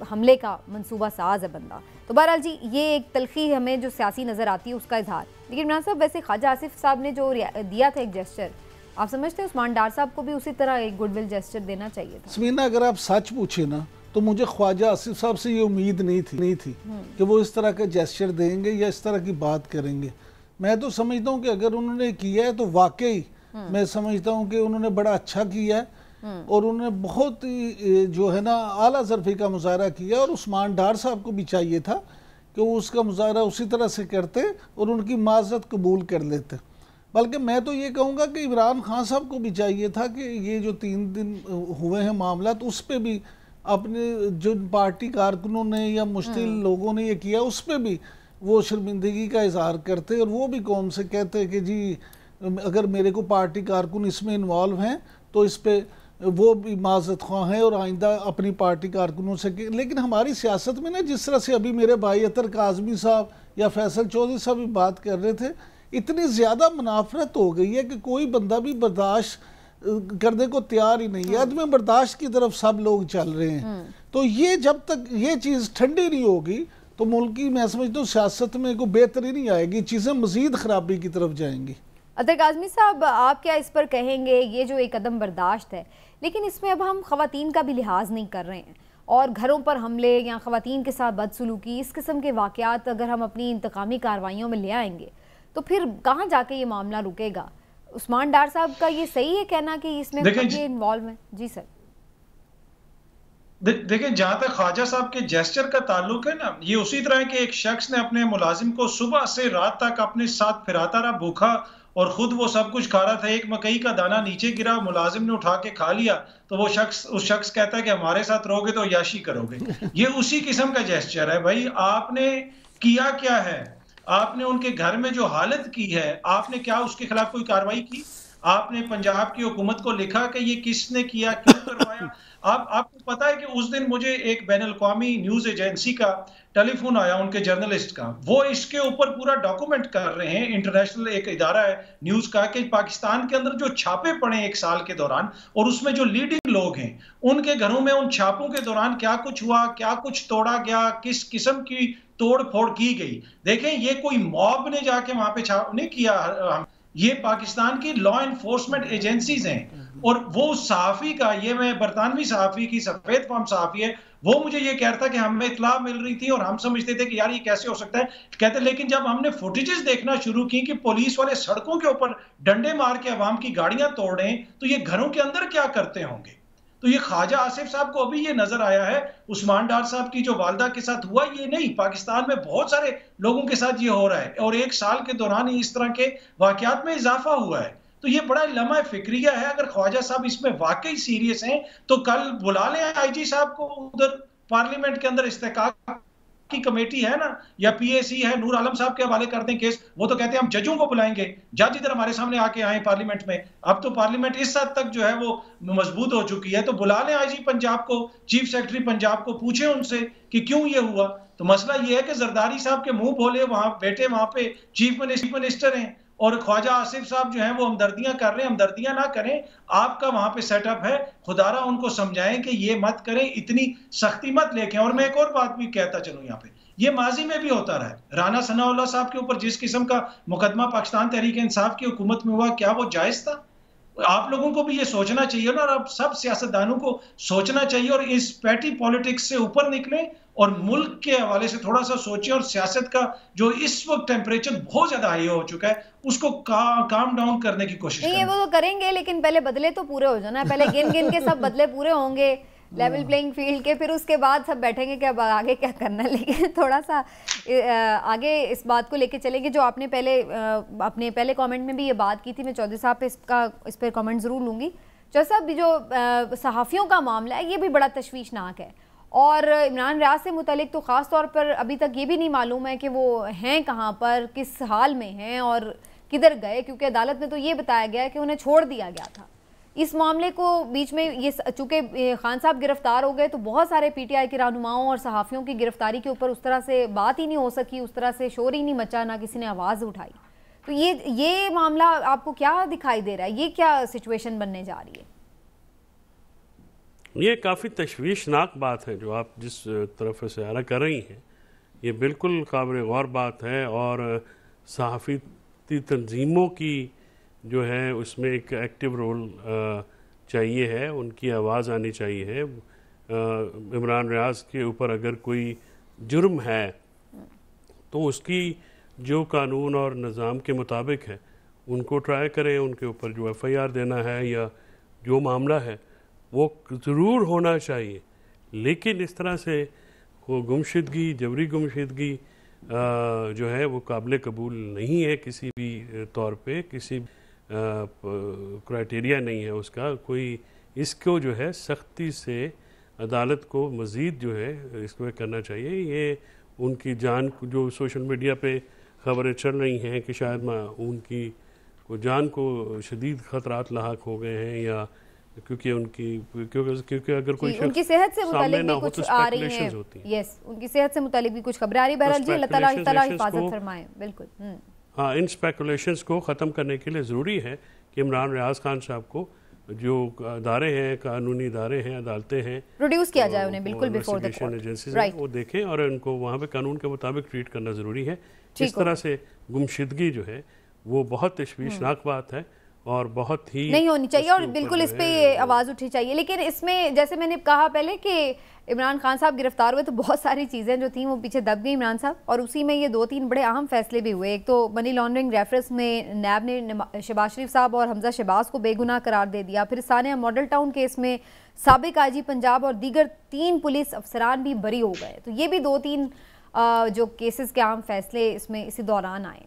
A: हमले का मंसूबा साज है बंदा। तो बहरहाल जी ये एक तलखी हमें जो सियासी नज़र आती है उसका इजहार। लेकिन इमरान साहब वैसे ख्वाजा आसिफ साहब ने जो दिया था एक जेस्चर, आप समझते हैं उस्मान डार साहब को भी उसी तरह एक गुडविल जेस्चर देना चाहिए था?
B: समीना अगर आप सच पूछे ना तो मुझे ख्वाजा आसिफ साहब से ये उम्मीद नहीं थी कि वो इस तरह का जेस्चर देंगे या इस तरह की बात करेंगे। मैं तो समझता हूँ कि अगर उन्होंने किया है तो वाकई मैं समझता हूँ कि उन्होंने बड़ा अच्छा किया है और उन्होंने बहुत ही जो है ना आला ज़रफ़ी का मुजाहरा किया, और उस्मान डार साहब को भी चाहिए था कि वो उसका मुजाहरा उसी तरह से करते और उनकी माज़रत कबूल कर लेते। बल्कि मैं तो ये कहूँगा कि इमरान खान साहब को भी चाहिए था कि ये जो 3 दिन हुए हैं मामला, तो उस पर भी अपने जो पार्टी कारकुनों ने या मुश्तिल लोगों ने ये किया उस पर भी वो शर्मिंदगी का इजहार करते और वो भी कौम से कहते कि जी अगर मेरे को पार्टी कारकुन इसमें इन्वॉल्व हैं तो इस पर वो भी माज़रत ख्वाह हैं और आइंदा अपनी पार्टी कारकुनों से। लेकिन हमारी सियासत में ना जिस तरह से अभी मेरे भाई अतर काज़मी साहब या फैसल चौधरी साहब भी बात कर रहे थे, इतनी ज़्यादा मुनाफरत हो गई है कि कोई बंदा भी बर्दाश्त करने को तैयार ही नहीं है। अदम बर्दाश्त की तरफ सब लोग चल रहे हैं। तो ये जब तक ये चीज़ ठंडी नहीं होगी तो मुल्क की मैं समझता हूँ सियासत में कोई बेहतरी नहीं आएगी, चीज़ें मज़ीद ख़राबी की तरफ जाएंगी।
A: अतर काज़मी साहब आप क्या इस पर कहेंगे? ये जो एक अदम बर्दाश्त है, लेकिन इसमें अब हम ख़वातीन का भी लिहाज नहीं कर रहे हैं और घरों पर हमले या ख़वातीन के साथ बदसलूकी, इस किस्म के वाक़यात अगर हम अपनी इंतकामी कार्रवाइयों में ले आएंगे तो फिर कहाँ जाके ये मामला रुकेगा? उस्मान डार साहब का ये सही है कहना कि इसमें ये इन्वॉल्व है? जी सर।
C: देखिए, जहां तक ख्वाजा साहब के जेस्चर का ताल्लुक है ना, ये उसी तरह के एक शख्स ने अपने मुलाजिम को सुबह से रात तक अपने साथ फिराता रहा भूखा, और खुद वो सब कुछ खा रहा था। एक मकई का दाना नीचे गिरा, मुलाजिम ने उठा के खा लिया, तो वो उस शख्स कहता है कि हमारे साथ रहोगे तो याशी करोगे। ये उसी किस्म का जेस्चर है भाई। आपने किया क्या है? आपने उनके घर में जो हालत की है, आपने क्या उसके खिलाफ कोई कार्रवाई की? आपने पंजाब की हुकूमत को लिखा कि ये किसने किया, क्यों करवाया? आपको पता है कि उस दिन मुझे एक बैन अल-क़वामी न्यूज एजेंसी का टेलीफोन आया, उनके जर्नलिस्ट का, वो इसके ऊपर पूरा डॉक्यूमेंट कर रहे हैं, इंटरनेशनल एक इदारा है न्यूज का, कि पाकिस्तान के अंदर जो छापे पड़े एक साल के दौरान, और उसमें जो लीडिंग लोग हैं उनके घरों में उन छापों के दौरान क्या कुछ हुआ, क्या कुछ तोड़ा गया, किस किस्म की तोड़ फोड़ की गई। देखें, ये कोई मॉब ने जाके वहां पे नहीं किया, ये पाकिस्तान की लॉ एनफोर्समेंट एजेंसीज हैं। और वो सहाफी का, ये मैं बरतानवी सहाफी की, सफेद फार्म सहाफी है, वो मुझे ये कह रहा था कि हमें इत्तला मिल रही थी और हम समझते थे कि यार ये कैसे हो सकता है। कहते लेकिन जब हमने फुटेजेस देखना शुरू की कि पुलिस वाले सड़कों के ऊपर डंडे मार के अवाम की गाड़ियां तोड़ रहे हैं, तो ये घरों के अंदर क्या करते होंगे। तो ये ख्वाजा आसिफ साहब को अभी ये नजर आया है, उस्मान डार साहब की जो वालदा के साथ हुआ, ये नहीं, पाकिस्तान में बहुत सारे लोगों के साथ ये हो रहा है, और एक साल के दौरान ही इस तरह के वाकयात में इजाफा हुआ है। तो ये बड़ा लम्हा फिक्रिया है। अगर ख्वाजा साहब इसमें वाकई सीरियस हैं तो कल बुला लें आईजी साहब को उधर पार्लियामेंट के अंदर, इस्तेहकाक की कमेटी है ना, या पीएसी है, नूर आलम साहब के हवाले कर दें केस। वो तो कहते हैं हम जजों को बुलाएंगे, जज इधर हमारे सामने आके आए पार्लियामेंट में। अब तो पार्लियामेंट इस हद तक जो है वो मजबूत हो चुकी है, तो बुला लें आईजी पंजाब को, चीफ सेक्रेटरी पंजाब को, पूछे उनसे कि क्यों ये हुआ। तो मसला ये है कि जरदारी साहब के मुंह बोले वहां बैठे, वहां पे चीफ मिनिस्टर हैं, और ख्वाजा आसिफ साहब जो हैं वो हमदर्दियां कर रहे हैं। हमदर्दियां ना करें, आपका वहां पे सेटअप है, खुदारा उनको समझाएं कि ये मत करें, इतनी सख्ती मत लेके। और मैं एक और बात भी कहता चलूं, यहाँ पे ये माजी में भी होता रहा है। राना सनाउल्लाह साहब के ऊपर जिस किस्म का मुकदमा पाकिस्तान तहरीक इंसाफ की हुकूमत में हुआ, क्या वो जायज था? आप लोगों को भी ये सोचना चाहिए ना, और अब सब सियासतदानों को सोचना चाहिए, और इस पैटी पॉलिटिक्स से ऊपर निकलें और मुल्क के हवाले से थोड़ा सा सोचें। और सियासत का जो इस वक्त टेम्परेचर बहुत ज्यादा हाई हो चुका है, उसको काम डाउन करने की कोशिश
A: नहीं, वो तो करेंगे, लेकिन पहले बदले तो पूरे हो जाना, पहले गिन गिन के सब बदले पूरे होंगे लेवल प्लेइंग फील्ड के, फिर उसके बाद सब बैठेंगे कि अब आगे क्या करना है। लेकिन थोड़ा सा आगे इस बात को लेके चलेंगे, जो आपने अपने पहले कमेंट में भी ये बात की थी। मैं चौधरी साहब पे इस पर कमेंट ज़रूर लूँगी। चौधरी साहब, जो सहाफ़ियों का मामला है, ये भी बड़ा तशवीशनाक है, और इमरान रियाज से मुतलिक तो ख़ास तौर पर अभी तक ये भी नहीं मालूम है कि वो हैं कहाँ पर, किस हाल में हैं और किधर गए, क्योंकि अदालत में तो ये बताया गया है कि उन्हें छोड़ दिया गया था। इस मामले को बीच में ये, चूँकि खान साहब गिरफ्तार हो गए, तो बहुत सारे पीटीआई के रहनुमाओं और सहाफ़ियों की गिरफ्तारी के ऊपर उस तरह से बात ही नहीं हो सकी, उस तरह से शोर ही नहीं मचा, ना किसी ने आवाज़ उठाई। तो ये मामला आपको क्या दिखाई दे रहा है? ये क्या सिचुएशन बनने जा रही है?
D: ये काफ़ी तशवीशनाक बात है जो आप जिस तरफ से इशारा कर रही हैं, ये बिल्कुल काबिल गौर बात है। और सहाफ़ी तंजीमों की जो है उसमें एक एक्टिव रोल चाहिए है, उनकी आवाज़ आनी चाहिए है। इमरान रियाज के ऊपर अगर कोई जुर्म है तो उसकी जो कानून और निज़ाम के मुताबिक है उनको ट्राई करें, उनके ऊपर जो एफआईआर देना है या जो मामला है वो ज़रूर होना चाहिए। लेकिन इस तरह से वो गुमशुदगी, जबरी गुमशुदगी जो है वो काबिल कबूल नहीं है किसी भी तौर पे, किसी क्राइटेरिया नहीं है उसका कोई। इसको जो है सख्ती से अदालत को मज़ीद जो है इसको करना चाहिए। ये उनकी जान, जो सोशल मीडिया पे ख़बरें चल रही हैं कि शायद उनकी जान को शदीद ख़तरात लाहक हो गए हैं, या क्योंकि अगर कोई
A: उनकी सेहत से मुतालिक भी कुछ आ रही है, यस, उनकी सेहत से मुतालिक भी कुछ खबरें आ रही। बहरहाल जी, अल्लाह ताला हिफाजत फरमाए। बिल्कुल,
D: हाँ, इन स्पेकुलेशंस को ख़त्म करने के लिए ज़रूरी है कि इमरान रियाज खान साहब को जो अदारे हैं, कानूनी अदारे हैं, अदालतें हैं,
A: प्रोड्यूस किया जाए उन्हें बिल्कुल बिफोर द कोर्ट,
D: एजेंसीज वो देखें और उनको वहाँ पे कानून के मुताबिक ट्रीट करना ज़रूरी है। इस तरह से गुमशुदगी जो है वो बहुत तशवीशनाक बात है, और बहुत ही
A: नहीं होनी चाहिए और बिल्कुल इस पे आवाज़ उठनी चाहिए। लेकिन इसमें जैसे मैंने कहा पहले कि इमरान खान साहब गिरफ्तार हुए तो बहुत सारी चीज़ें जो थी वो पीछे दब गई इमरान साहब, और उसी में ये 2-3 बड़े अहम फैसले भी हुए। एक तो मनी लॉन्ड्रिंग रेफरेंस में नैब ने शहबाज शरीफ साहब और हमजा शहबाज को बेगुनाह करार दे दिया। फिर सानिया मॉडल टाउन केस में साबिक आईजी पंजाब और दीगर 3 पुलिस अफसरान भी बरी हो गए। तो ये भी 2-3 जो केसेस के अहम फैसले इसमें इसी दौरान आए।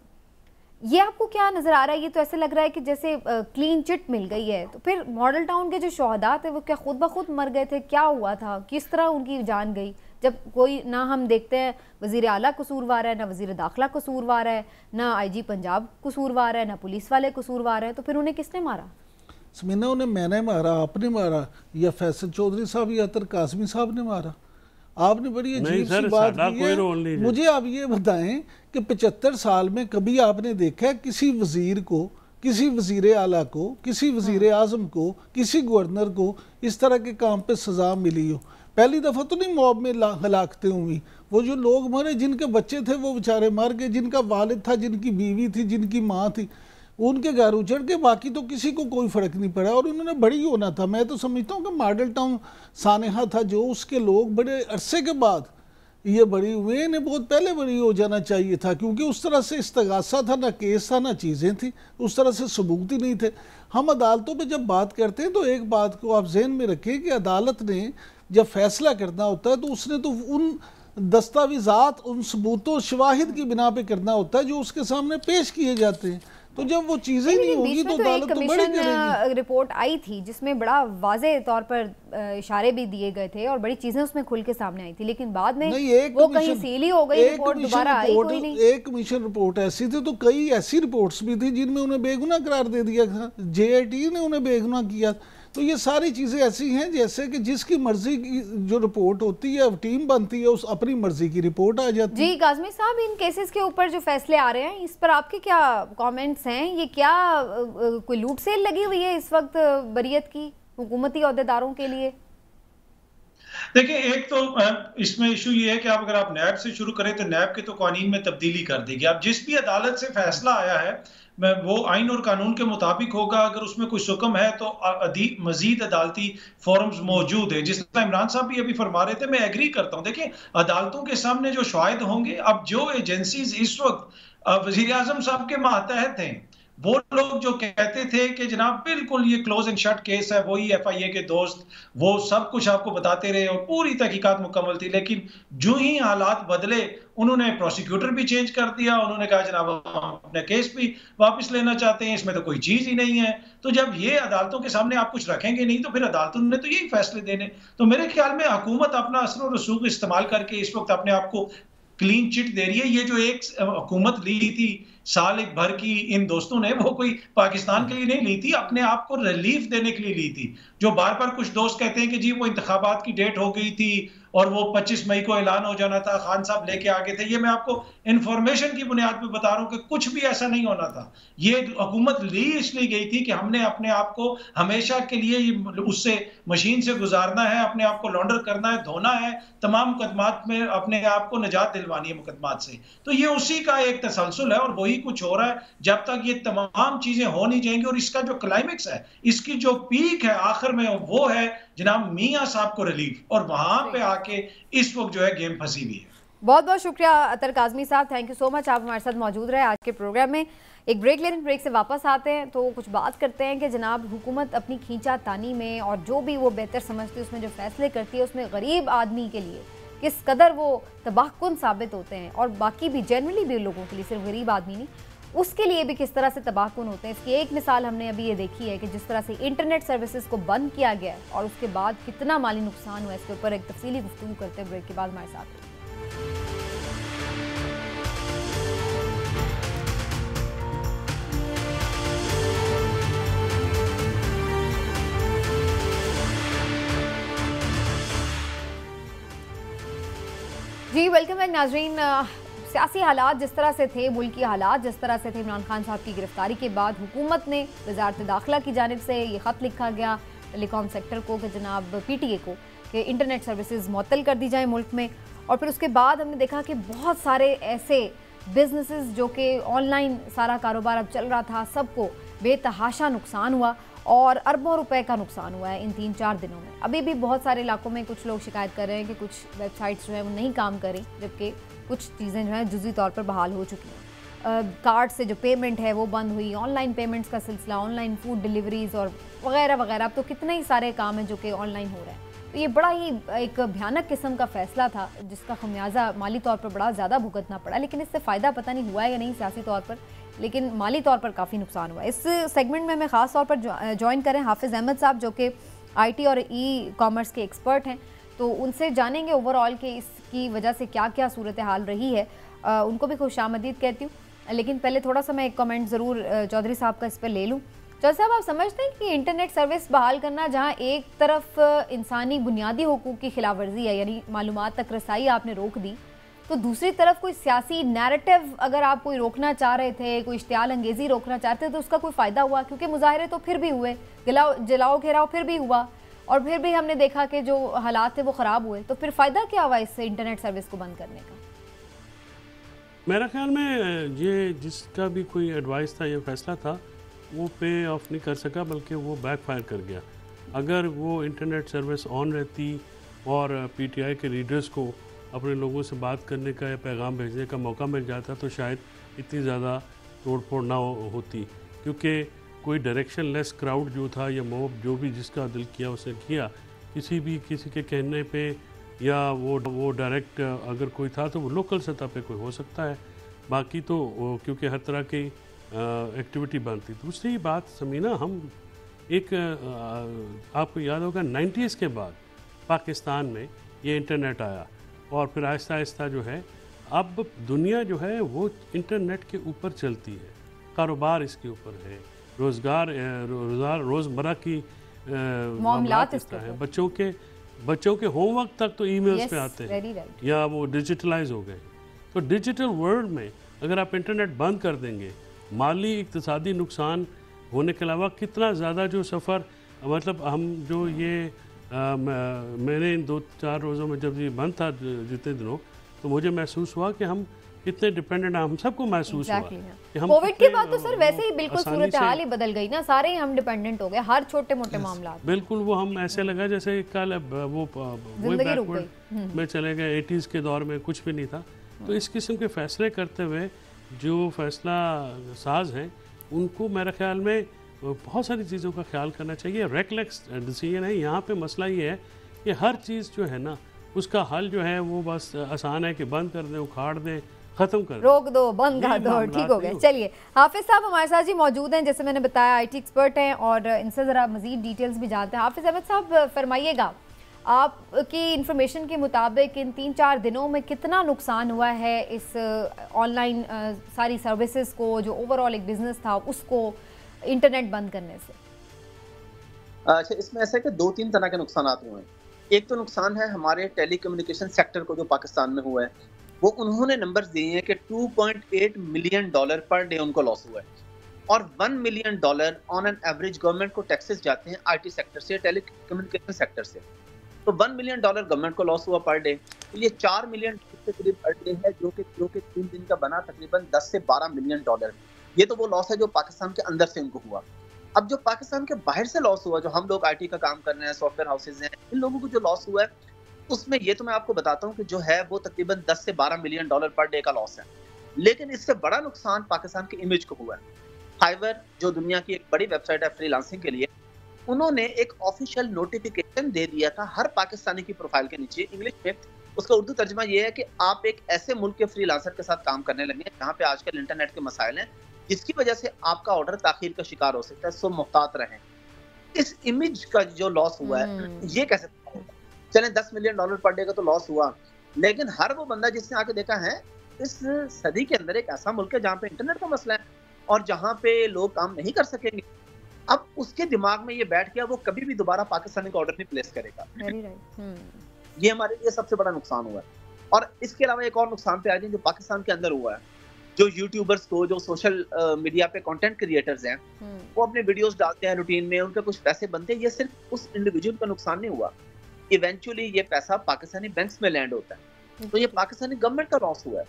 A: ये आपको क्या नज़र आ रहा है? ये तो ऐसे लग रहा है कि जैसे क्लीन चिट मिल गई है। तो फिर मॉडल टाउन के जो शहदा थे वो क्या खुद ब खुद मर गए थे? क्या हुआ था? किस तरह उनकी जान गई? जब कोई ना हम देखते हैं वज़ीर आला कसूरवार है, ना वज़ीर दाखिला कसूरवार है, ना आईजी पंजाब कसूरवार है, ना पुलिस वाले कसूरवार है, तो फिर उन्हें किसने मारा?
B: समीना, उन्हें मैंने मारा, आपने मारा, या फैसल चौधरी साहब या अतर कासमी साहब ने मारा? आपने बड़ी अजीब सी बात की है। मुझे आप ये बताएं कि 75 साल में कभी आपने देखा है किसी वजीर को, किसी वजीर आला को, किसी वजीर आजम को, किसी गवर्नर को इस तरह के काम पे सजा मिली हो? पहली दफ़ा तो नहीं मॉब में हलाकतें हुई। वो जो लोग मरे, जिनके बच्चे थे वो बेचारे मर गए, जिनका वालिद था, जिनकी बीवी थी, जिनकी माँ थी, उनके घर उजड़ के, बाकी तो किसी को कोई फ़र्क नहीं पड़ा। और उन्होंने बड़ी होना था। मैं तो समझता हूँ कि मॉडल टाउन सानेहा था जो, उसके लोग बड़े अरसे के बाद ये बड़ी हुए, इन्हें बहुत पहले बड़ी हो जाना चाहिए था, क्योंकि उस तरह से इस्तगासा था, ना केस था, ना चीज़ें थी, उस तरह से सबूत ही नहीं थे। हम अदालतों पे जब बात करते हैं तो एक बात को आप जहन में रखें कि अदालत ने जब फैसला करना होता है तो उसने तो उन दस्तावेज़ात, उन सबूतों, शवाहिद की बिना पे करना होता है जो उसके सामने पेश किए जाते हैं। तो जब वो चीजें नहीं होगी तो अदालत तो बड़ी करेगी।
A: रिपोर्ट आई थी जिसमें बड़ा वाज़े तौर पर इशारे भी दिए गए थे और बड़ी चीजें उसमें खुल के सामने आई थी, लेकिन बाद में वो कहीं सीली हो गई, रिपोर्ट दोबारा आई कोई नहीं।
B: एक कमीशन रिपोर्ट ऐसी थी, तो कई ऐसी रिपोर्ट्स भी थी जिनमें उन्हें बेगुनाह करार दे दिया था, JIT ने उन्हें बेगुनाह किया। तो ये सारी चीज़ें ऐसी हैं जैसे कि जिसकी मर्जी की जो रिपोर्ट होती है, टीम बनती है, उस अपनी मर्जी की रिपोर्ट आ जाती है।
A: जी काज़मी साहब, इन केसेस के ऊपर जो फैसले आ रहे हैं इस पर आपके क्या कमेंट्स हैं? ये क्या कोई लूट सेल लगी हुई है इस वक्त बरियत की हुकूमती अहदेदारों के लिए?
C: देखिए, एक तो इसमें इशू ये है कि अगर आप नैब से शुरू करें तो नैब के तो कानून में तब्दीली कर देगी। अब जिस भी अदालत से फैसला आया है वो आइन और कानून के मुताबिक होगा। अगर उसमें कोई हुक्म है तो मजीद अदालती फोरम्स मौजूद है। जिस तरह इमरान साहब भी अभी फरमा रहे थे, मैं एग्री करता हूँ। देखिए, अदालतों के सामने जो शाहिद होंगे, अब जो एजेंसीज इस वक्त वजीर आजम साहब के मातहत हैं, वो लोग जो कहते थे कि जनाब बिल्कुल ये क्लोज एंड शट केस है, वही FIA के दोस्त, वो सब कुछ आपको बताते रहे और पूरी तहकीकात मुकम्मल थी, लेकिन जो ही हालात बदले उन्होंने प्रोसिक्यूटर भी चेंज कर दिया। उन्होंने कहा जनाब अपने केस भी वापस लेना चाहते हैं, इसमें तो कोई चीज ही नहीं है। तो जब ये अदालतों के सामने आप कुछ रखेंगे नहीं तो फिर अदालतों ने तो यही फैसले देने। तो मेरे ख्याल में हुकूमत अपना असर और रसूख इस्तेमाल करके इस वक्त अपने आप को क्लीन चिट दे रही है। ये जो एक हुकूमत ली थी साल एक भर की इन दोस्तों ने, वो कोई पाकिस्तान के लिए नहीं ली थी, अपने आप को रिलीफ देने के लिए ली थी। जो बार बार कुछ दोस्त कहते हैं कि जी वो इंतखाबात की डेट हो गई थी और वो 25 मई को ऐलान हो जाना था, खान साहब लेके आगे थे। ये मैं आपको इंफॉर्मेशन की बुनियाद पे बता रहा हूं कि कुछ भी ऐसा नहीं होना था। ये हुकूमत ली इसलिए गई थी कि हमने अपने आप को हमेशा के लिए उससे मशीन से गुजारना है, अपने आप को लॉन्डर करना है, धोना है, तमाम मुकदमात में अपने आप को निजात दिलवानी है मुकदमात से। तो ये उसी का एक तसलसल है और वही कुछ हो रहा है। जब तक ये तमाम चीजें हो नहीं जाएंगी और इसका जो क्लाइमेक्स है, इसकी जो पीक है आखिर में, वो है जनाब मियां साहब को रिलीफ, और वहां पे आके इस वक्त जो है गेम फंसी हुई है।
A: बहुत बहुत शुक्रिया अतर काज़मी साहब, थैंक यू सो मच, आप हमारे साथ मौजूद रहे आज के प्रोग्राम में। एक ब्रेक लेने, ब्रेक से वापस आते हैं तो कुछ बात करते हैं कि जनाब हुकूमत अपनी खींचा तानी में और जो भी वो बेहतर समझती है उसमें जो फैसले करती है उसमें गरीब आदमी के लिए किस कदर वो तबाहकुन साबित होते हैं, और बाकी भी जनरली भी लोगों के लिए, सिर्फ गरीब आदमी नहीं, उसके लिए भी किस तरह से तबाहकुन होते हैं। इसकी एक मिसाल हमने अभी ये देखी है कि जिस तरह से इंटरनेट सर्विसेज को बंद किया गया है और उसके बाद कितना माली नुकसान हुआ है। इसके ऊपर एक तफसीली गुफ्तगू करते हैं ब्रेक के बाद हमारे साथ। जी वेलकम बैक नाजरीन। सियासी हालात जिस तरह से थे, मुल्की हालात जिस तरह से थे, इमरान खान साहब की गिरफ्तारी के बाद हुकूमत ने वजारत दाखिला की जानिब से ये ख़त लिखा गया टेलीकॉम सेक्टर को कि जनाब PTA को कि इंटरनेट सर्विसेज मुअत्तल कर दी जाए मुल्क में। और फिर उसके बाद हमने देखा कि बहुत सारे ऐसे बिजनेसेस जो कि ऑनलाइन सारा कारोबार अब चल रहा था, सबको बेतहाशा नुकसान हुआ और अरबों रुपए का नुकसान हुआ है इन 3-4 दिनों में। अभी भी बहुत सारे इलाकों में कुछ लोग शिकायत कर रहे हैं कि कुछ वेबसाइट्स जो है वो नहीं काम करें, जबकि कुछ चीज़ें जो हैं जुज़ी तौर पर बहाल हो चुकी हैं। कार्ड से जो पेमेंट है वो बंद हुई, ऑनलाइन पेमेंट्स का सिलसिला, ऑनलाइन फूड डिलीवरीज और वगैरह वगैरह। अब तो कितने ही सारे काम हैं जो कि ऑनलाइन हो रहे हैं। तो ये बड़ा ही एक भयानक किस्म का फैसला था जिसका खमियाजा माली तौर पर बड़ा ज़्यादा भुगतना पड़ा, लेकिन इससे फ़ायदा पता नहीं हुआ है या नहीं सियासी तौर पर, लेकिन माली तौर पर काफ़ी नुकसान हुआ। इस सेगमेंट में हमें ख़ास तौर पर ज्वाइन करें हाफिज़ अहमद साहब, जो कि IT और ई-कॉमर्स के एक्सपर्ट हैं, तो उनसे जानेंगे ओवरऑल कि इसकी वजह से क्या क्या सूरत हाल रही है। उनको भी खुशामदीद कहती हूँ, लेकिन पहले थोड़ा सा मैं एक कमेंट ज़रूर चौधरी साहब का इस पर ले लूँ। चौधरी साहब, आप समझते हैं कि इंटरनेट सर्विस बहाल करना जहाँ एक तरफ इंसानी बुनियादी हुकूक की खिलाफ वर्जी है, यानी मालूमात तक रसाई आपने रोक दी, तो दूसरी तरफ कोई सियासी नैरेटिव अगर आप कोई रोकना चाह रहे थे, कोई इश्तियाल अंगेज़ी रोकना चाहते थे, तो उसका कोई फ़ायदा हुआ? क्योंकि मुजाहरे तो फिर भी हुए, जलाओ घेराव फिर भी हुआ, और फिर भी हमने देखा कि जो हालात थे वो ख़राब हुए। तो फिर फ़ायदा क्या हुआ इससे इंटरनेट सर्विस को बंद करने का?
D: मेरा ख्याल में ये जिसका भी कोई एडवाइस था, ये फैसला था, वो पे ऑफ नहीं कर सका, बल्कि वो बैकफायर कर गया। अगर वो इंटरनेट सर्विस ऑन रहती और PTI के लीडर्स को अपने लोगों से बात करने का या पैगाम भेजने का मौका मिल जाता, तो शायद इतनी ज़्यादा तोड़ फोड़ ना होती, क्योंकि कोई डायरेक्शन लेस क्राउड जो था या मॉब जो भी जिसका दिल किया उसे किया, किसी के कहने पे, या वो डायरेक्ट अगर कोई था तो वो लोकल सतह पे कोई हो सकता है, बाकी तो क्योंकि हर तरह की एक्टिविटी बंद थी। दूसरी बात समीना, हम एक आपको याद होगा 90s के बाद पाकिस्तान में ये इंटरनेट आया और फिर आहिस्ता आहिस्ता जो है अब दुनिया जो है वो इंटरनेट के ऊपर चलती है, कारोबार इसके ऊपर है, रोज़मर्रा की मामलात इस तरह है। बच्चों के होमवर्क तक तो ईमेल्स पे आते हैं या वो डिजिटलाइज हो गए। तो डिजिटल वर्ल्ड में अगर आप इंटरनेट बंद कर देंगे, माली इक्तिसादी नुकसान होने के अलावा कितना ज़्यादा जो सफ़र, मतलब हम जो ये मैंने इन 2-4 रोज़ों में जब ये बंद था जितने दिनों, तो मुझे महसूस हुआ कि हम कितने डिपेंडेंट, हम सबको महसूस हुआ कि हम
A: कोविड के बाद तो सर वैसे ही बिल्कुल सूरत हाल ही बदल गई ना, सारे ही हम डिपेंडेंट हो गए हर छोटे मोटे मामला।
D: बिल्कुल, वो हम ऐसे लगा जैसे कल वो बैकवर्ड में चले गए, 80s के दौर में कुछ भी नहीं था। तो इस किस्म के फैसले करते हुए जो फैसला साज हैं उनको मेरे ख्याल में बहुत सारी चीज़ों का ख्याल करना चाहिए। रेकलेक्स डिसीजन है। यहाँ पे मसला ये है कि हर चीज़ जो है ना उसका हल जो है वो बस आसान है कि बंद कर दें, उखाड़ दें, ख़त्म कर दें, रोक
A: दो, बंद कर दो, ठीक हो गया। चलिए, हाफिज़ साहब हमारे साथ जी मौजूद हैं, जैसे मैंने बताया IT एक्सपर्ट हैं और इनसे ज़रा मज़ीद डिटेल्स भी जानते हैं। हाफिज़ अहमद साहब फरमाइएगा, आपकी इन्फॉर्मेशन के मुताबिक इन 3-4 दिनों में कितना नुकसान हुआ है इस ऑनलाइन सारी सर्विसेज को, जो ओवरऑल एक बिजनेस था उसको इंटरनेट बंद करने से?
E: अच्छा, इसमें ऐसा है कि 2-3 तरह के नुकसान हुए हैं। एक तो नुकसान है हमारे टेलीकम्युनिकेशन सेक्टर को जो पाकिस्तान में हुआ है, वो उन्होंने नंबर्स दिए हैं कि $2.8 मिलियन पर डे उनको लॉस हुआ है, और $1 million on an average government को टैक्सेस जाते हैं IT सेक्टर से, टेलीकम्युनिकेशन सेक्टर से। तो $1 मिलियन गवर्नमेंट को लॉस हुआ पर डे। तो ये $4 मिलियन के करीब पर डे है, जो कि 3 दिन का बना तकरीबन $10 से $12 मिलियन। ये तो वो लॉस है जो पाकिस्तान के अंदर से उनको हुआ। अब जो पाकिस्तान के बाहर से लॉस हुआ, जो हम लोग IT का काम कर रहे हैं, सॉफ्टवेयर हाउसेज हैं, इन लोगों को जो लॉस हुआ है उसमें ये तो मैं आपको बताता हूँ कि जो है वो तकरीबन $10 से $12 मिलियन पर डे का लॉस है। लेकिन इससे बड़ा नुकसान पाकिस्तान की इमेज को हुआ है। फाइवर जो दुनिया की एक बड़ी वेबसाइट है फ्रीलांसिंग के लिए, उन्होंने एक ऑफिशियल नोटिफिकेशन दे दिया था हर पाकिस्तानी की प्रोफाइल के नीचे इंग्लिश में। उसका उर्दू तर्जमा ये है कि आप एक ऐसे मुल्क के फ्रीलांसर के साथ काम करने लगे जहाँ पे आजकल इंटरनेट के मसाइल हैं, जिसकी वजह से आपका ऑर्डर ताखीर का शिकार हो सकता है, सो मुहतात रहें। इस इमेज का जो लॉस हुआ है ये कैसे होगा? चलें $10 मिलियन पर डे का तो लॉस हुआ, लेकिन हर वो बंदा जिसने आके देखा है इस सदी के अंदर एक ऐसा मुल्क है जहाँ पे इंटरनेट का मसला है और जहाँ पे लोग काम नहीं कर सकेंगे, अब उसके दिमाग में ये बैठ गया, वो कभी भी दोबारा पाकिस्तानी का ऑर्डर नहीं प्लेस करेगा। ये हमारे लिए सबसे बड़ा नुकसान हुआ है। और इसके अलावा एक और नुकसान पे आ जाए जो पाकिस्तान के अंदर हुआ है, जो यूट्यूबर्स को, जो सोशल मीडिया पे कंटेंट क्रिएटर्स हैं, वो अपने वीडियोस डालते हैं रूटीन में, उनके कुछ पैसे बनते हैं। ये सिर्फ उस इंडिविजुअल का नुकसान नहीं हुआ, इवेंचुअली ये पैसा पाकिस्तानी बैंक्स में लैंड होता है, तो ये पाकिस्तानी गवर्नमेंट का लॉस हुआ है।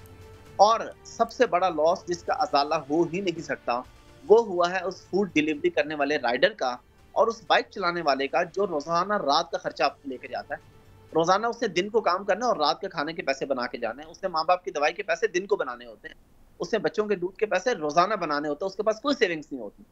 E: और सबसे बड़ा लॉस जिसका अजाला हो ही नहीं सकता वो हुआ है उस फूड डिलीवरी करने वाले राइडर का और उस बाइक चलाने वाले का, जो रोजाना रात का खर्चा आपको लेके जाता है। रोजाना उसने दिन को काम करना और रात के खाने के पैसे बना के जाने हैं। उसने माँ बाप की दवाई के पैसे दिन को बनाने होते हैं, उसने बच्चों के दूध के पैसे रोजाना बनाने होते हैं, उसके पास कोई सेविंग्स नहीं होती।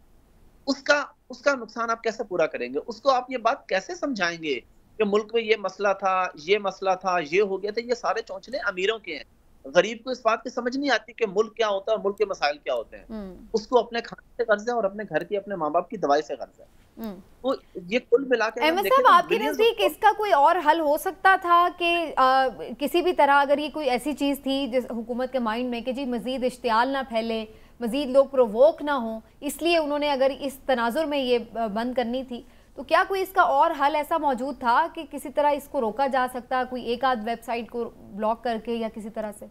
E: उसका नुकसान आप कैसे पूरा करेंगे? उसको आप ये बात कैसे समझाएंगे कि मुल्क में ये मसला था, ये मसला था, ये हो गया था? ये सारे चौंचले अमीरों के हैं। गरीब को इस बात की समझ नहीं आती कि मुल्क क्या होता है और मुल्क के मसाइल क्या होते हैं। उसको अपने खाने से कर्ज है और अपने घर की, अपने माँ बाप की दवाई से कर्ज है। तो ये कुल मिला के
A: अहमद साहब, आपके नजदीक इसका कोई और हल हो सकता था कि किसी भी तरह अगर ये कोई ऐसी चीज़ थी जिस हुकूमत के माइंड में कि जी मजीद इश्तियाल ना फैले, मजीद लोग प्रोवोक ना हो, इसलिए उन्होंने अगर इस तनाजुर में ये बंद करनी थी, तो क्या कोई इसका और हल ऐसा मौजूद था कि किसी तरह इसको रोका जा सकता, कोई एक आध वेबसाइट को ब्लॉक करके या किसी तरह से?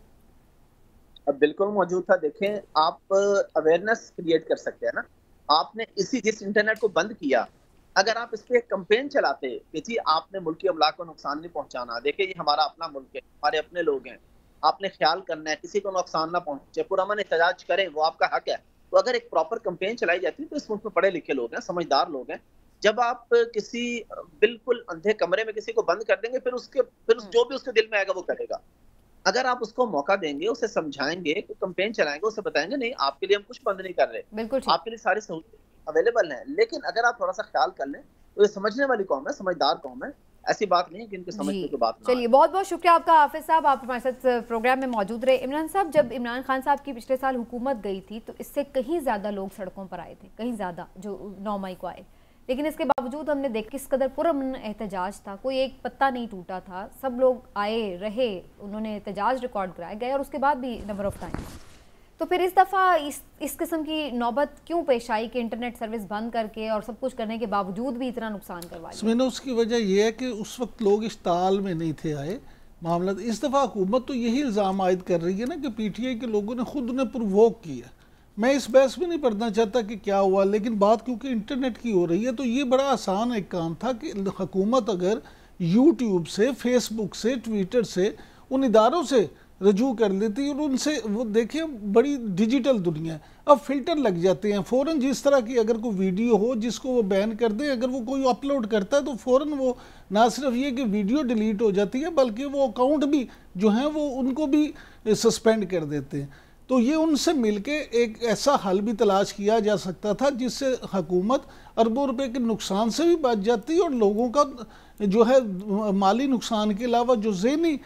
E: बिल्कुल मौजूद था। देखें, आप अवेयरनेस क्रिएट कर सकते हैं ना। आपने जिस इंटरनेट को बंद किया, अगर आप इस पे एक कैंपेन चलाते कि जी आपने मुल्की अमलाक को नुकसान नहीं पहुंचाना, देखिए ये हमारा अपना मुल्क है, हमारे अपने लोग हैं, आपने ख्याल करना है, किसी को नुकसान ना पहुंचे, पुरअमन एहतजाज करें, वो आपका हक है। तो अगर एक प्रॉपर कैंपेन चलाई जाती है तो इस मुल्क में पढ़े लिखे लोग हैं, समझदार लोग हैं। जब आप किसी बिल्कुल अंधे कमरे में किसी को बंद कर देंगे, फिर जो भी उसके दिल में आएगा वो करेगा। अगर आप उसको मौका देंगे, उसे समझाएंगे, कैंपेन चलाएंगे, उसे बताएंगे नहीं आपके लिए हम कुछ बंद नहीं कर रहे,
A: बिल्कुल
E: आपके लिए सारी सहूलतें अवेलेबल हैं। लेकिन अगर आप थोड़ा सा ख्याल कर लें तो ये समझने वाली कौम है, समझदार कौम है। ऐसी बात नहीं है कि इनके समझने की बात ना।
A: चलिए, बहुत बहुत शुक्रिया आपका हाफिज साहब, आप हमारे साथ प्रोग्राम में मौजूद रहे। इमरान साहब, जब इमरान खान साहब की पिछले साल हुकूमत गई थी तो इससे कहीं ज़्यादा लोग सड़कों पर आए थे, कहीं ज़्यादा जो 9 मई को आए, लेकिन इसके बावजूद हमने देखा किस कदर पुरअमन एहतजाज था, कोई एक पत्ता नहीं टूटा था, सब लोग आए रहे, उन्होंने एहतजाज रिकॉर्ड कराए गए और उसके बाद भी नंबर ऑफ टाइम। तो फिर इस दफ़ा इस किस्म की नौबत क्यों पेश आई कि इंटरनेट सर्विस बंद करके और सब कुछ करने के बावजूद भी इतना नुकसान करवा लिया?
B: उसकी वजह यह है कि उस वक्त लोग इस ताल में नहीं थे आए मामला। इस दफ़ा हुकूमत तो यही इल्ज़ाम आयद कर रही है ना कि PTI के लोगों ने खुद उन्हें प्रोवोक किया। मैं इस बहस में नहीं पढ़ना चाहता कि क्या हुआ, लेकिन बात क्योंकि इंटरनेट की हो रही है तो ये बड़ा आसान एक काम था कि हुकूमत अगर यूट्यूब से, फेसबुक से, ट्विटर से, उन इदारों से रजू कर लेती और उनसे, वो देखिए बड़ी डिजिटल दुनिया है, अब फिल्टर लग जाते हैं फ़ौरन। जिस तरह की अगर कोई वीडियो हो जिसको वो बैन कर दें, अगर वो कोई अपलोड करता है तो फ़ौरन वो ना सिर्फ ये कि वीडियो डिलीट हो जाती है बल्कि वो अकाउंट भी जो हैं वो उनको भी सस्पेंड कर देते हैं। तो ये उनसे मिलके एक ऐसा हल भी तलाश किया जा सकता था जिससे हुकूमत अरबों रुपए के नुकसान से भी बच जाती और लोगों का जो है माली नुकसान के अलावा जो ज़हनी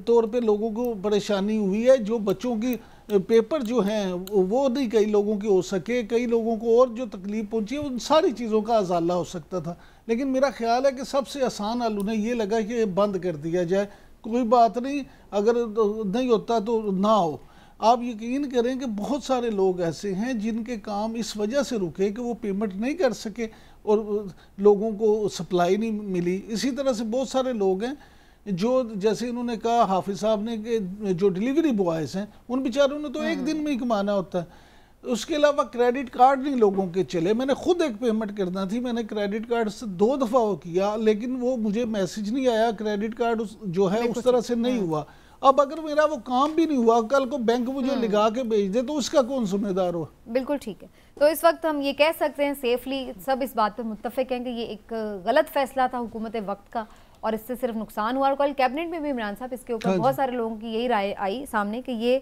B: तौर पे लोगों को परेशानी हुई है, जो बच्चों की पेपर जो हैं वो नहीं कई लोगों की हो सके, कई लोगों को और जो तकलीफ पहुंची है, उन सारी चीज़ों का अजाला हो सकता था। लेकिन मेरा ख्याल है कि सबसे आसान हल उन्हें ये लगा कि बंद कर दिया जाए, कोई बात नहीं, अगर नहीं होता तो ना हो। आप यकीन करें कि बहुत सारे लोग ऐसे हैं जिनके काम इस वजह से रुके कि वो पेमेंट नहीं कर सके और लोगों को सप्लाई नहीं मिली। इसी तरह से बहुत सारे लोग हैं जो, जैसे इन्होंने कहा हाफिज साहब ने, कि जो डिलीवरी बॉयज़ हैं उन बेचारों ने तो एक दिन में ही कमाना होता है। उसके अलावा क्रेडिट कार्ड नहीं लोगों के चले। मैंने खुद एक पेमेंट करना थी, मैंने क्रेडिट कार्ड से 2 दफ़ा वो किया, लेकिन वो मुझे मैसेज नहीं आया, क्रेडिट कार्ड जो है उस तरह से नहीं हुआ। अब अगर मेरा वो काम भी नहीं हुआ, कल को बैंक मुझे लगा के भेज दे तो उसका कौन जिम्मेदार हो?
A: बिल्कुल ठीक है। तो इस वक्त हम ये कह सकते हैं सेफली, सब इस बात पर मुत्तफिक हैं कि ये एक गलत फैसला था हुकूमत वक्त का और इससे सिर्फ नुकसान हुआ। और कल कैबिनेट में भी इमरान साहब इसके ऊपर बहुत सारे लोगों की यही राय आई सामने कि ये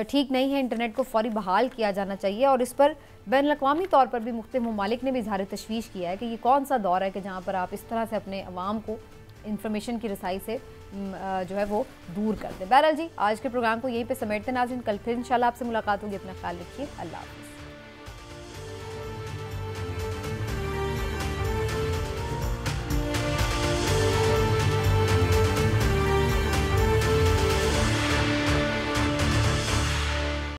A: ठीक नहीं है, इंटरनेट को फौरी बहाल किया जाना चाहिए। और इस पर बैन अवी तौर पर भी मुख्तलिफ ममालिक ने भी इजहार तशवीश किया है कि ये कौन सा दौर है कि जहाँ पर आप इस तरह से अपने अवाम को इंफॉर्मेशन की रसाई से जो है वो दूर कर दें। बहरहाल जी, आज के प्रोग्राम को यहीं पे समेटते नाज़रीन, कल फिर इंशाल्लाह आपसे मुलाकात होगी। अपना ख्याल रखिए, अल्लाह हाफ़िज़।